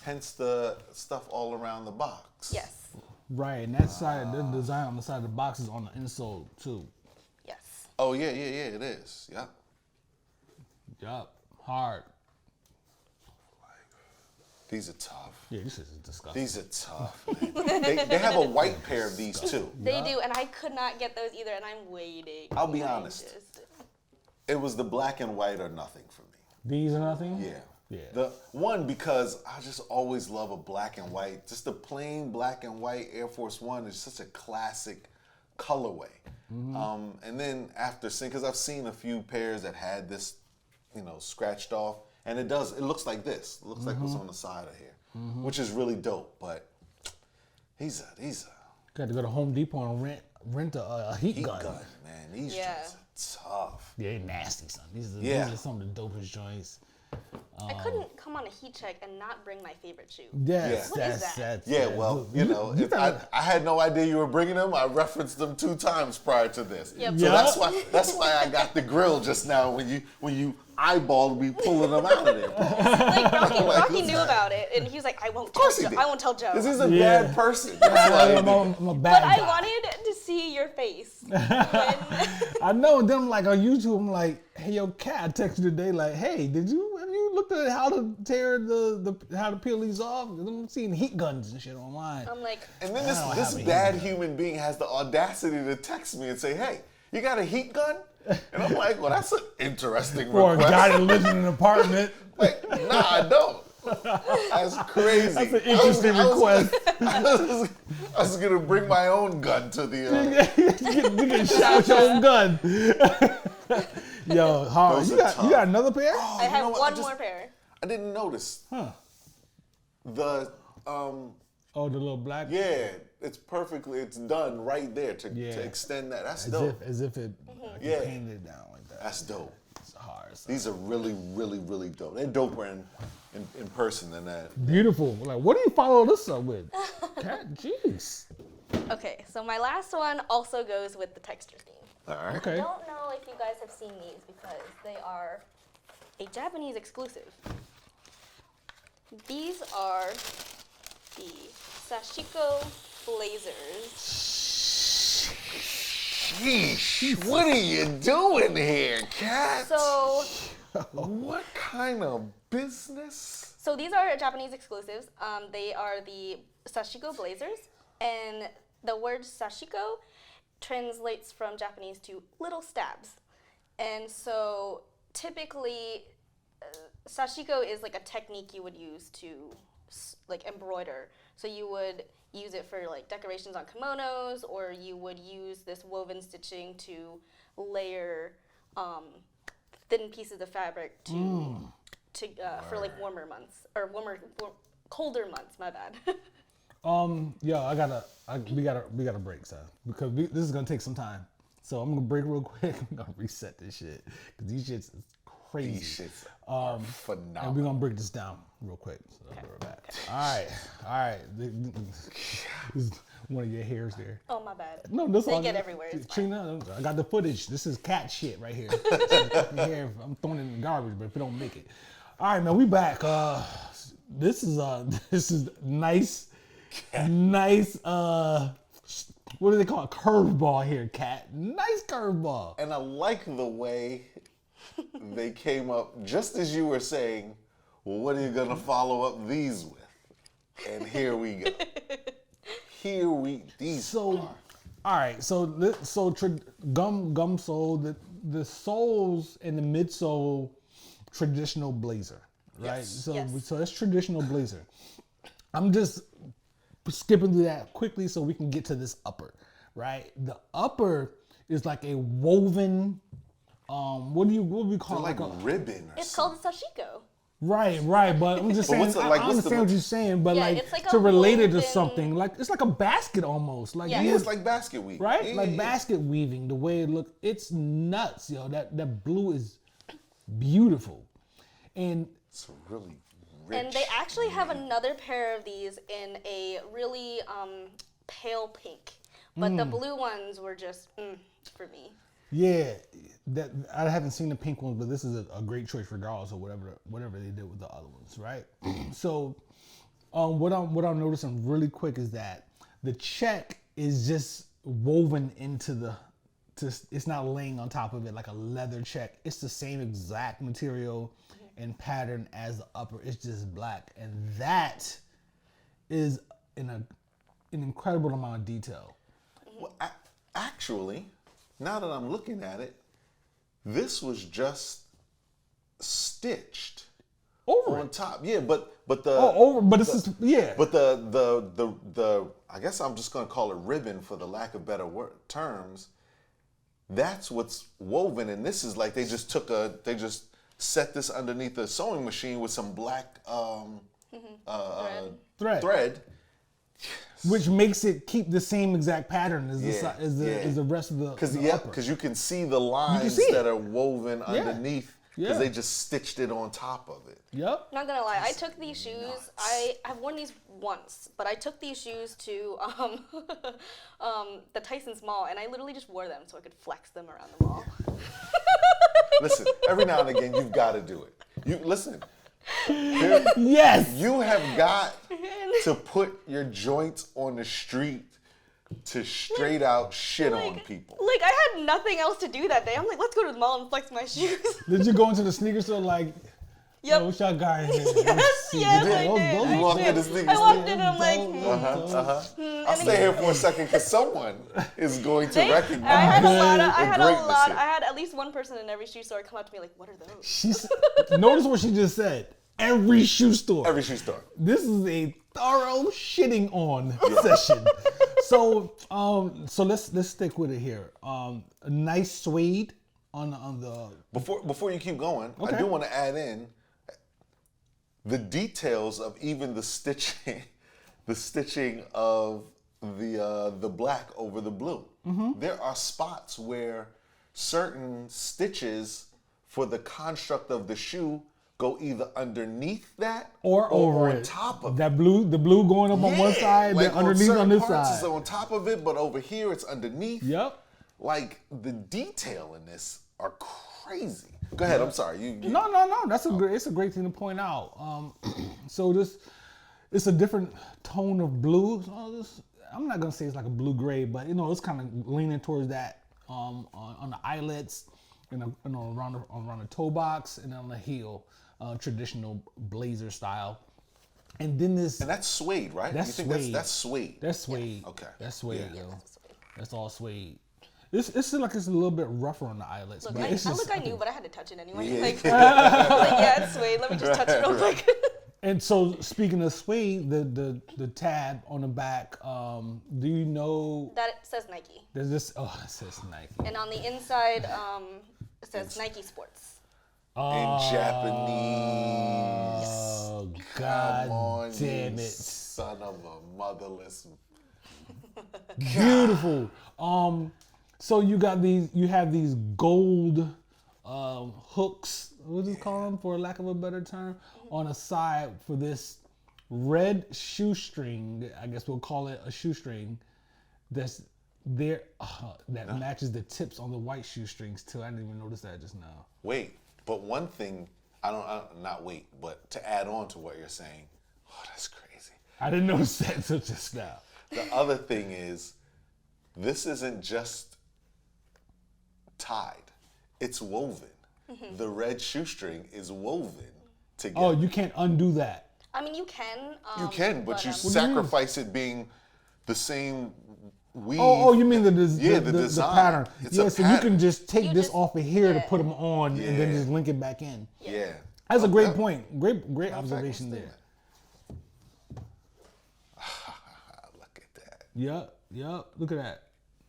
Hence the stuff all around the box. yes, Right, and that side, the design on the side of the box is on the insole too. yes. Oh yeah, it is. Yeah. Yup, hard. These are tough. Yeah, this is disgusting. These are tough. Man. they have a white pair of these too. They do, and I could not get those either, and I'm waiting. I'll be I honest. just- It was the black and white or nothing for me. These are nothing. Yeah. Yeah. The one, because I just always love a black and white. Just a plain black and white Air Force One is such a classic colorway. And then after seeing, because I've seen a few pairs that had this, scratched off, and it looks like this. It looks like what's on the side of here, which is really dope. But these are Got to go to Home Depot and rent a heat heat gun. gun, man. These Yeah. joints are tough. Yeah, they nasty, son. These Yeah. are some of the dopest joints. I couldn't come on a heat check and not bring my favorite shoe. Yes, What is that's, that? that's Yeah, that's- well, you if I had no idea you were bringing them. I referenced them 2 times prior to this. Yep. So Yeah. that's why I got the grill just now when you eyeballed me pulling them out of there. Like Rocky who's knew that? about it, and he was like, "I won't Of tell course he Joe. did. I won't tell Joe." Because he's a Yeah. bad person. That's why he I'm, did. I'm a But bad I guy. wanted to see your face. when, I know. And then I'm like on YouTube, I'm like, hey, yo, Kat, I texted you today, like, hey, have you looked at how to tear how to peel these off? 'Cause I'm seeing heat guns and shit online. I'm like, And then I don't this have a bad heat gun. human being has the audacity to text me and say, "Hey, you got a heat gun?" And I'm like, "Well, that's an interesting For a request." guy that lives in an apartment. Like, nah, I don't. That's crazy. That's an interesting request. I was gonna bring my own gun to the. You can shout your own gun. Yo, hard. Those You are got tough. another pair? I have know what? one I just- more pair. I didn't notice Huh. the. Oh, the little black. Yeah, it's perfectly. It's done right there to Yeah. extend that. That's As dope. if it like Yeah. you painted it down like that. That's dope. It's hard. So. These are really, really, really dope. They're doper in person than that. Beautiful. Like, what do you follow this up with? Cat, jeez. Okay, so my last one also goes with the texture theme. All right. Okay. I don't know if you guys have seen these because they are a Japanese exclusive. These are the Sashiko Blazers. Sheesh, what are you doing here, Kat? So, What kind of business? so these are Japanese exclusives. They are the Sashiko Blazers, and the word Sashiko translates from Japanese to little stabs. And so typically, Sashiko is like a technique you would use to like embroider. So you would use it for like decorations on kimonos, or you would use this woven stitching to layer thin pieces of fabric to for like warmer months or colder months. My bad. Yeah, we gotta break, son, because this is gonna take some time. So I'm gonna break real quick. I'm gonna reset this shit because these shits is crazy. These shits are And phenomenal. we're gonna break this down real quick. So I'll be right back. All right. This is one of your hairs there. Oh, my bad. No, this They all get everywhere, it's Trina, I got the footage. This is cat shit right here. I'm throwing it in the garbage, but if it don't make it. All right, man, we back. This is nice. What do they call it? Curveball here, Cat. Nice curveball. And I like the way they came up just as you were saying, well, what are you going to follow up these with? And here we go. All right. So gum sole, the soles and the midsole, traditional blazer, right? Yes. So Yes. so that's traditional blazer. I'm just skipping through that quickly so we can get to this upper, right? The upper is like a woven. What do we call They're it? like a ribbon or It's something. called Sashiko. Right, but I'm just saying. what's the- like, I what's the- understand what you're saying, but Yeah, like, it's like to a relate it to woven- something, like it's like a basket almost, like Yeah. Yeah, it's like basket weave. right, Yeah, like yeah, yeah. basket weaving. The way it looks, it's nuts, yo. That blue is beautiful, and It's really rich. And they actually have another pair of these in a really pale pink. But the blue ones were just for me. yeah, that I haven't seen the pink ones, but this is a great choice regardless of whatever they did with the other ones, right? So, what I'm noticing really quick is that the check is just woven into it's not laying on top of it like a leather check. It's the same exact material and pattern as the upper. It's just black, and that is an incredible amount of detail. Well, actually, now that I'm looking at it, this was just stitched Over on it. top. Yeah, but the This is yeah. But the I guess I'm just gonna call it ribbon for the lack of better terms. That's what's woven, and this is like they just set this underneath a sewing machine with some black thread. Which makes it keep the same exact pattern as the rest of the upper. Because you can see the lines see it. that are woven underneath because Yeah. they just stitched it on top of it. Yep. Not gonna lie, I took these shoes. I've worn these once, but I took these shoes to the Tyson's Mall, and I literally just wore them so I could flex them around the mall. Listen, every now and again you've got to do it. You listen. Yes. You have got to put your joints on the street to straight out shit on people. Like I had nothing else to do that day. I'm like, let's go to the mall and flex my shoes. Did you go into the sneaker store like, Yep. yo, what y'all got in there? Yes, yes, I did. You walked in the sneaker I walked store? in and I'm like, I'll stay here for a second because someone is going to recognize I had the greatness here. I had at least one person in every shoe store come up to me like, what are those? Notice what she just said. Every shoe store. Every shoe store. This is a thorough shitting on session. So let's stick with it here. A nice suede on the. Before you keep going, Okay. I do want to add in the details of even the stitching, of the black over the blue. Mm-hmm. There are spots where certain stitches for the construct of the shoe go either underneath that Or over on it. top of it. The blue going up on one side, like then underneath certain on this parts side. It's on top of it, but over here it's underneath. Yep. Like the detail in this are crazy. Go ahead. I'm sorry. You No. It's a great thing to point out. So it's a different tone of blue. I'm not gonna say it's like a blue gray, but it's kind of leaning towards that on the eyelets and around the toe box and on the heel, traditional blazer style. And then and that's suede, right? That's you think suede. That's suede. That's suede. Yes. Okay. That's suede, Yeah. yo. That's all suede. It's like it's a little bit rougher on the eyelets. Look, but I it's just, look, I knew, but I had to touch it anyway. Yeah. Like, I was like, yeah, it's suede. Let me just touch it real quick. And so, speaking of suede, the tab on the back, do you know That says Nike. there's this? Oh, it says Nike. And on the inside, it says Nike Sports. In Japanese. Oh, God Come on, damn you it! son of a motherless. Beautiful. So you have these gold hooks. What do you call them, for lack of a better term, on a side for this red shoestring. I guess we'll call it a shoestring. That's there that matches the tips on the white shoestrings too. I didn't even notice that just now. Wait, but one thing not wait, but to add on to what you're saying, oh, that's crazy. I didn't notice that until just now. The other thing is, this isn't just tied; it's woven. The red shoestring is woven together. Oh, you can't undo that. I mean, you can. You can, but you do you mean? sacrifice it being the same weave. Oh, you mean the design. pattern? It's Yeah, a so pattern. you can just take You this just- off of here to yeah. put them on, and then Yeah. just link it back in. Yeah. That's a great Okay. point. Great Matter of fact, observation let's do there. that. Look at that. Yep. Look at that.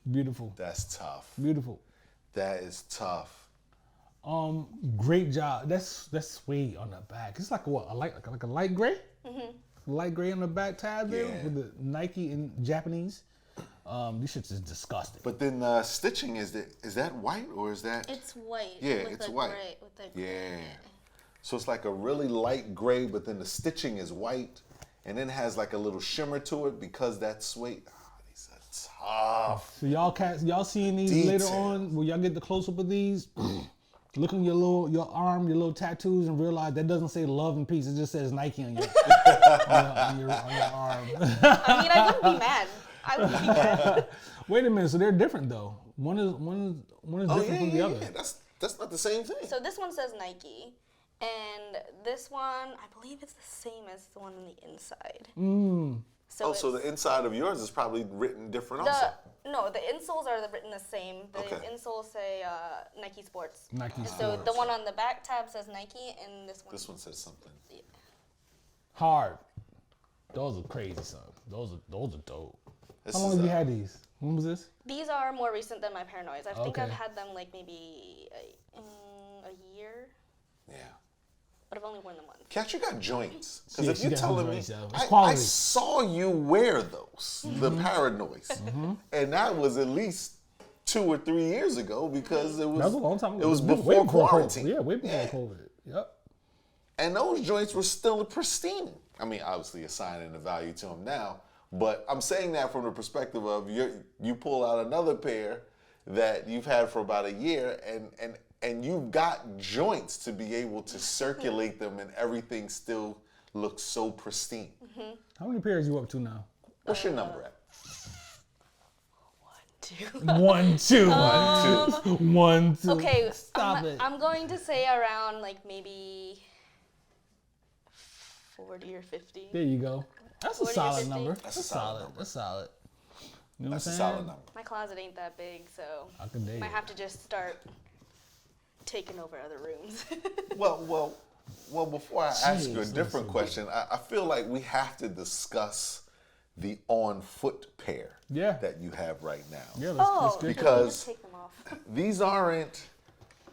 Beautiful. That's tough. Beautiful. That is tough. Great job. That's suede on the back. It's like what? Like a light gray? Light gray on the back tab there Yeah. with the Nike in Japanese. These shits is disgusting. But then stitching is that white or is that? It's white. Yeah, with it's the white. Gray, with the Yeah. So it's like a really light gray, but then the stitching is white, and then has like a little shimmer to it because that's suede. Oh, these are tough. So y'all seeing these later Detail. on? Will y'all get the close up of these? Look on your arm, your little tattoos, and realize that doesn't say love and peace. It just says Nike on your on your arm. I mean, I wouldn't be mad. I wouldn't be mad. Wait a minute. So they're different though. One is Oh different from the other. yeah. That's not the same thing. So this one says Nike, and this one, I believe it's the same as the one on the inside. So so the it's- inside of yours is probably written different also. No, the insoles are written the same. The Okay. insoles say Nike Sports. Nike And Sports. so the one on the back tab says Nike, and this one. This one says something. Hard. Those are crazy, son. Those are dope. This How long is, have you had these? When was this? These are more recent than my Paranoids. I think I've Okay. had them like maybe a year, Yeah. but I've only worn them once. Cat, you got joints. Because Yeah, if she you're got telling me, joints, yo. It's I quality. saw you wear those, the Paranoids, and that was at least 2 or 3 years ago because it was. That was a long time ago. It was Way before COVID. quarantine. Yeah, way before COVID. Yep. And those joints were still pristine. I mean, obviously assigning the value to them now, but I'm saying that from the perspective of you pull out another pair that you've had for about a year, and you've got joints to be able to circulate them, and everything still looks so pristine. How many pairs you up to now? What's your number at? 1, 2. 1, 2. Okay, Stop it. I'm going to say around like maybe 40 or 50. There you go. That's a 40 or solid 50. number. That's a solid number. That's solid. You know That's what a I'm solid saying? number. My closet ain't that big, so I can dig might it. have to just start taking over other rooms. Well, before I ask you a Jeez, different listen. question, I feel like we have to discuss the on-foot pair Yeah. that you have right now. Yeah, let's get Because- Just take them off. These aren't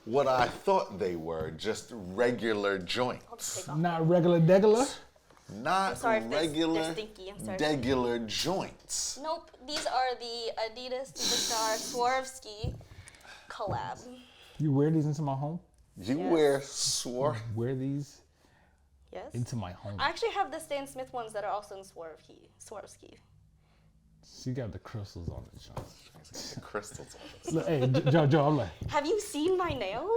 what I thought they were, just regular I'll just joints. take off. not regular degular. I'm Not sorry if they're regular, stinky. I'm sorry. degular joints. Nope, these are the Adidas Superstar Swarovski collab. You wear these into my home? You Yes. wear Swar. Wear these Yes. into my home. I actually have the Stan Smith ones that are also in Swarovski. She got the crystals on the joints. The crystals on it. Look, hey, Joe, I'm like, Have you seen my nails?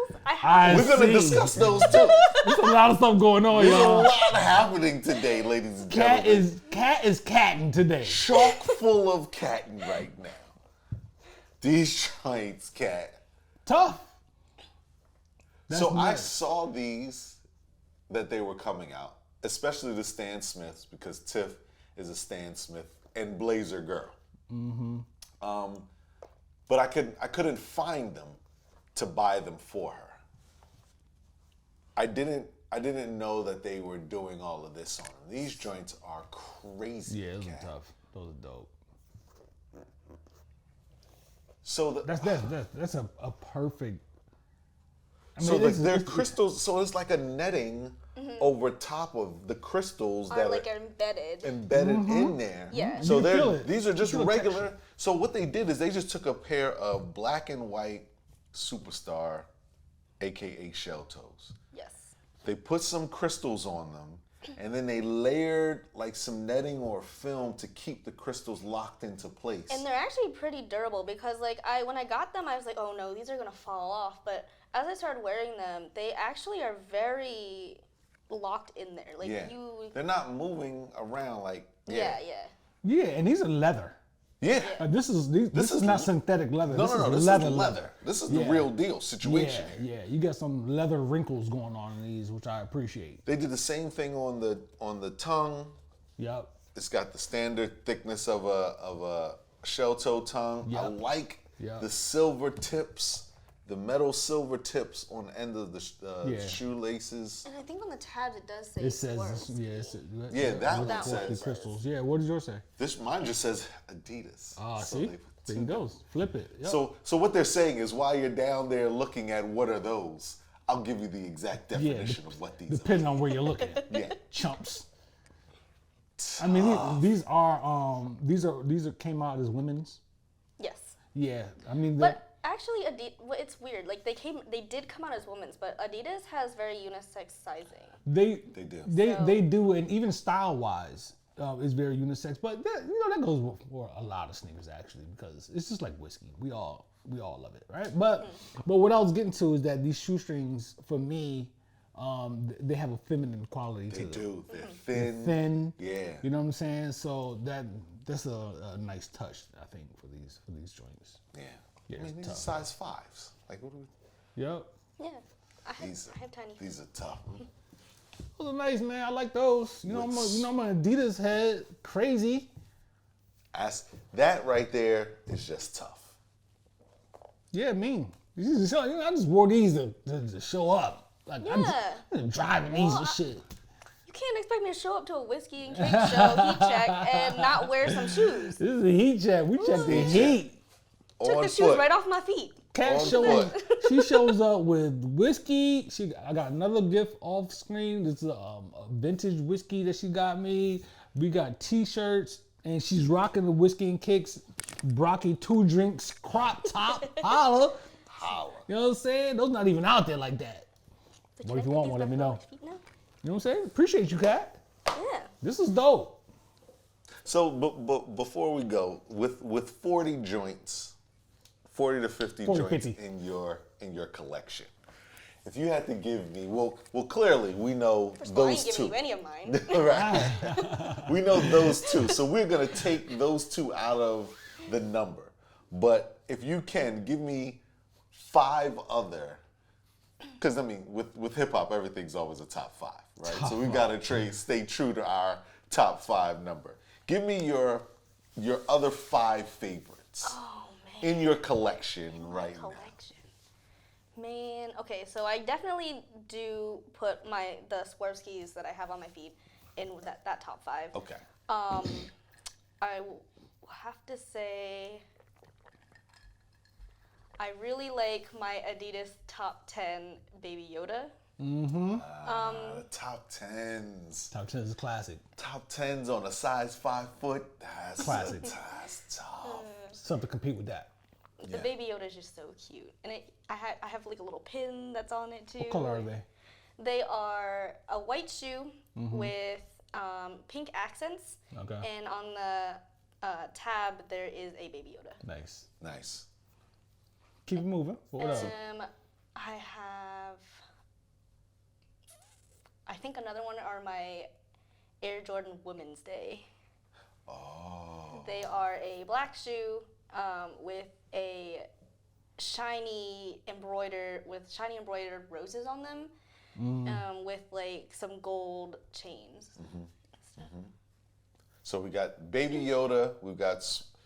We're gonna discuss those too. There's a lot of stuff going on, There's a y'all. lot happening today, ladies and gentlemen. Cat is catting today. Chock full of catting right now. These joints, cat. Tough. That's So I nuts. saw these that they were coming out, especially the Stan Smiths, because Tiff is a Stan Smith and Blazer girl. But I couldn't find them to buy them for her. I didn't know that they were doing all of this on them. These joints are crazy. Yeah, those cat. are tough. Those are dope. So That's a perfect. I mean, so it's- they're it's- crystals. So it's like a netting over top of the crystals that Are like are embedded. embedded in there. Yeah. So You can feel they're it. these are just You feel the regular. texture. So what they did is they just took a pair of black and white Superstar, aka shell toes. Yes. They put some crystals on them, and then they layered like some netting or film to keep the crystals locked into place. And they're actually pretty durable because like when I got them, I was like, oh no, these are gonna fall off. But as I started wearing them, they actually are very locked in there. Like yeah, they're not moving around like yeah. Yeah, and these are leather. yeah. This is not synthetic leather. No, this no, no. is This leather. is leather. This is the Yeah. real deal situation. Yeah, you got some leather wrinkles going on in these, which I appreciate. They did the same thing on the tongue. Yep. It's got the standard thickness of a shell toe tongue. I Yep. like Yep. the silver tips, the metal silver tips on the end of the Yeah. shoelaces. And I think on the tabs it does say It says, Swarovski. Yeah, that with one the says. crystals. Yeah, what does yours say? This mine just says Adidas. Ah, So see? they put There two. you go. Flip it. Yep. So what they're saying is while you're down there looking at what are those, I'll give you the exact definition of what these are. depending on where you're looking. Yeah. Chumps. I mean, these are came out as women's. Yes. Yeah, I mean, But actually, it's weird. Like they did come out as women's, but Adidas has very unisex sizing. they do. they do, and even style wise, is very unisex. But that goes for a lot of sneakers actually, because it's just like whiskey. We all love it, right? But what I was getting to is that these shoestrings, for me, they have a feminine quality to They them. do. They're thin. Thin. Yeah. You know what I'm saying? So that's a nice touch, I think, for these joints. Yeah. Yeah, I mean, it's these are tough. size fives. Like, what do we? Yep. Yeah. I have tiny. These are tough. Those are nice, man. I like those. I'm an Adidas head. Crazy. That right there is just tough. Yeah, mean. I just wore these to show up. Like, Yeah. I'm driving these and shit. You can't expect me to show up to a whiskey and cake show, heat check, and not wear some shoes. This is a heat check. We check the heat. Took On the shoes foot. right off my feet. Cat On shows. foot. She shows up with whiskey. I got another gift off screen. This is a vintage whiskey that she got me. We got T-shirts, and she's rocking the whiskey and kicks. Brocky 2 drinks crop top. Holla. Holla. You know what I'm saying? Those not even out there like that. But What if can you I want put one? these Let me back on know. my feet now? You know what I'm saying? Appreciate you, Cat. Yeah. This is dope. So, but before we go, with 40 joints, 40 to 50 40, joints 50. in your collection, if you had to give me, well, clearly we know First of all, I those ain't giving two. you any of mine. Right. We know those two. So we're going to take those two out of the number. But if you can, give me 5 other, because I mean, with hip hop, everything's always a top 5, right? So we got to stay true to our top 5 number. Give me your other 5 favorites Oh man. in your collection right now. Collection. Man, okay, so I definitely do put the Swarovskis that I have on my feet in that top 5. Okay. I will have to say I really like my Adidas top 10 Baby Yoda. The top 10s. Top 10 is classic. Top 10s on a size 5 foot. That's Classic. That's tough. Something to compete with that. The Yeah. Baby Yoda is just so cute, and I have like a little pin that's on it too. What color are they? They are a white shoe with pink accents, Okay. and on the tab, there is a Baby Yoda. Nice. Nice. Keep it moving. What else? I have, I think another one are my Air Jordan Women's Day. Oh. They are a black shoe with shiny embroidered roses on them, with like some gold chains. So we got Baby Yoda, we've got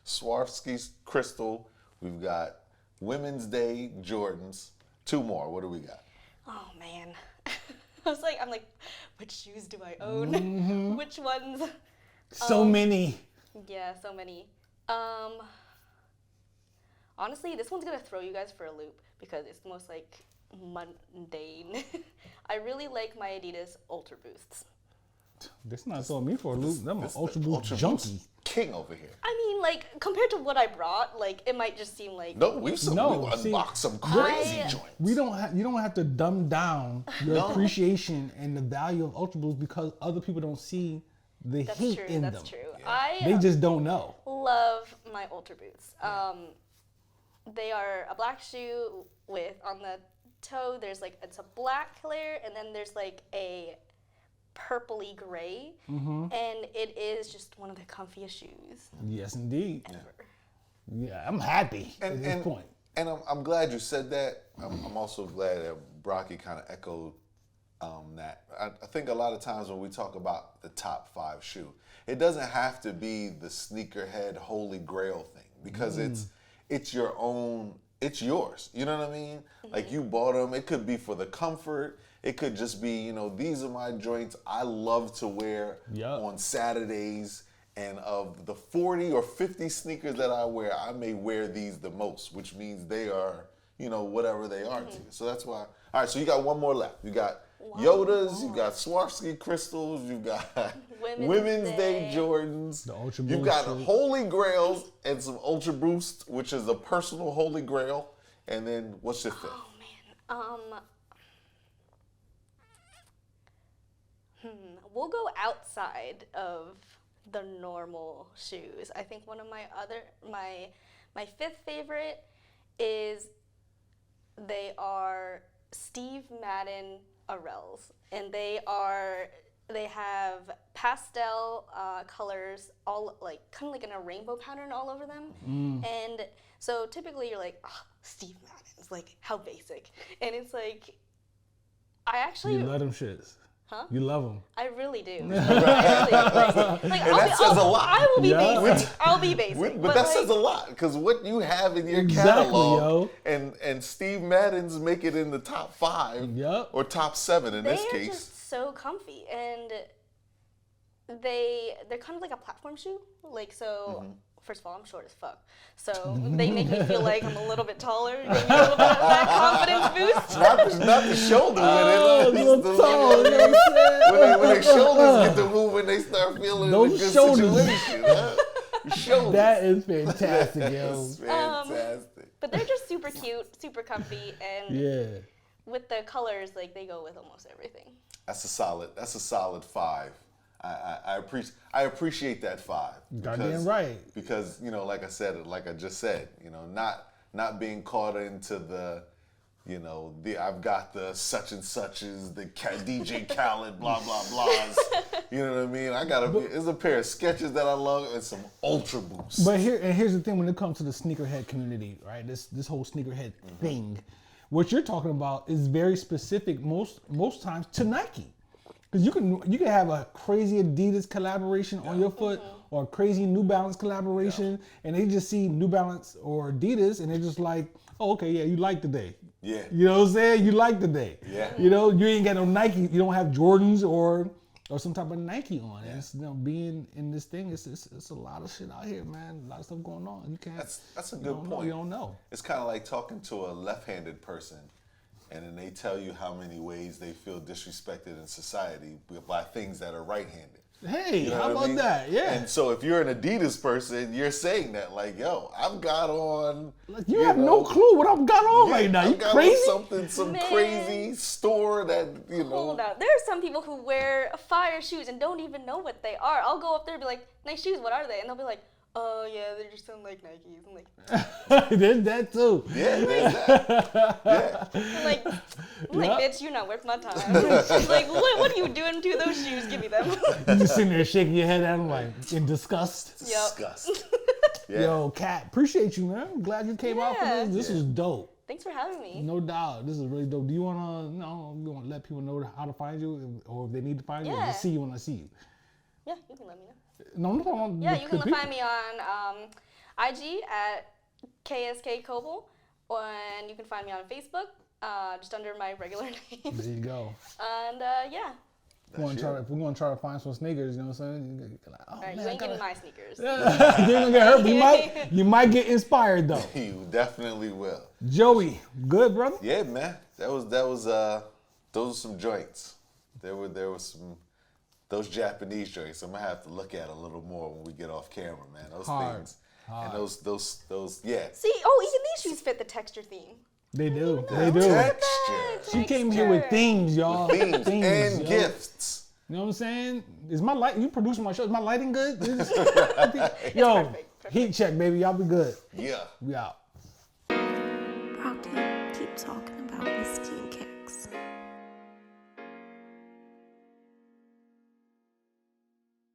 Swarovski's crystal, we've got Women's Day Jordans. 2 more. What do we got? Oh man, I'm like, which shoes do I own? Which ones? So many. Yeah, so many. Honestly, this one's gonna throw you guys for a loop because it's the most like mundane. I really like my Adidas Ultra Boosts. This not throwing me for a loop. I'm an This Ultra the Boost Ultra junkie. Boost king over here. I mean, like compared to what I brought, like it might just seem like No, we've see, unboxed some crazy I- joints. You don't have to dumb down your No. appreciation and the value of Ultra Boost because other people don't see the that's heat true. in That's them. true. They I just don't know. love my Ultra Boots. They are a black shoe with on the toe. There's like it's a black layer, and then there's like a purpley gray, and it is just one of the comfiest shoes Yes, indeed. ever. Yeah, I'm happy at this point. And I'm glad you said that. I'm also glad that Brocky kind of echoed that. I think a lot of times when we talk about the top 5 shoe, it doesn't have to be the sneakerhead holy grail thing because it's your own, it's yours. You know what I mean? Like you bought them. It could be for the comfort. It could just be, you know, these are my joints I love to wear on Saturdays. And of the 40 or 50 sneakers that I wear, I may wear these the most, which means they are, you know, whatever they are to you. So that's why. All right, so you got one more left. You got Yodas, you got Swarovski crystals, you got Women's Day Jordans. The Ultra You Boost got shit. Holy Grails and some Ultra Boost, which is a personal Holy Grail. And then what's your fifth? Oh man. We'll go outside of the normal shoes. I think one of my fifth favorite is they are Steve Madden Arels, and they have pastel colors, all like kind of like in a rainbow pattern all over them. And so typically you're like, oh, Steve Madden's like how basic, and it's like I actually You love them shits. Huh? You love them. I really do. Like, that says a lot. I will be Yeah. basic. I'll be basic. But that says a lot because what you have in your Exactly, catalog yo. and Steve Madden's make it in the top 5 Yep. or top 7 in They this are case. just so comfy, and they're kind of like a platform shoe. Like so. First of all, I'm short as fuck, so they make me feel like I'm a little bit taller. Give me a little bit of that confidence boost. Not the shoulder Oh, when little tall, you know what I'm saying? when their shoulders get to move when they start feeling Those in a good shoulders. situation. Huh? Shoulders. That is fantastic, yo. That's fantastic. But they're just super cute, super comfy, and Yeah. with the colors, like they go with almost everything. That's a solid 5. I appreciate that 5. Goddamn right. Because, you know, like I just said, you know, not being caught into the, you know, I've got the such and suches, the DJ Khaled, blah, blah, blahs. You know what I mean? There's a pair of Skechers that I love and some Ultra Boosts. But here's the thing when it comes to the sneakerhead community, right? This whole sneakerhead thing, what you're talking about is very specific most times to Nike. Because you can have a crazy Adidas collaboration on your foot or a crazy New Balance collaboration, and they just see New Balance or Adidas, and they're just like, oh, okay, yeah, you like the day. Yeah. You know what I'm saying? You like the day. Yeah. You know, you ain't got no Nike. You don't have Jordans or some type of Nike on. Yeah. It's, you know, being in this thing, it's a lot of shit out here, man. A lot of stuff going on. You can't. That's a good point. You don't know. It's kind of like talking to a left-handed person, and then they tell you how many ways they feel disrespected in society by things that are right-handed. Hey, You know how what I about mean? that? Yeah. And so if you're an Adidas person, you're saying that like, yo, I've got on. Like, you have no clue what I've got on right now. You I've got crazy? on some Man. crazy store that, you know. Hold up. There are some people who wear fire shoes and don't even know what they are. I'll go up there and be like, nice shoes, what are they? And they'll be like, oh yeah, they just sound like Nikes. I'm like, There's that too. Yeah, there's that. Yeah. I'm like, Yeah. bitch, you're not worth my time. She's like, what are you doing to those shoes? Give me them. You just sitting there shaking your head at him like in disgust. Yep. Disgust. Yeah. Yo, Kat, appreciate you, man. I'm glad you came out for Yeah. this. This is dope. Thanks for having me. No doubt. This is really dope. Do you wanna let people know how to find you, or if they need to find you, or Yeah. just see you when I see you? Yeah, you can let me know. No. Yeah, you can find me on IG at KSK Koble, and you can find me on Facebook, just under my regular name. There you go. And yeah. If we're gonna try to find some sneakers, you know what I'm saying? You're like, oh, All right, man, you ain't getting my sneakers. you ain't gonna get hurt, but you might get inspired though. You definitely will. Joey, good brother. Yeah, man. Those were some joints. There were some those Japanese joints. I'm gonna have to look at a little more when we get off camera, man. Those Hard. things. And those yeah. See, oh, even these shoes fit the texture theme. They do. They do. Texture. She came here with themes, y'all. Themes and yo. gifts. You know what I'm saying? Is my light? You producing my show? Is my lighting good? Yo, perfect. heat check, baby. Y'all be good. Yeah. We out. Bro, keep talking about this team.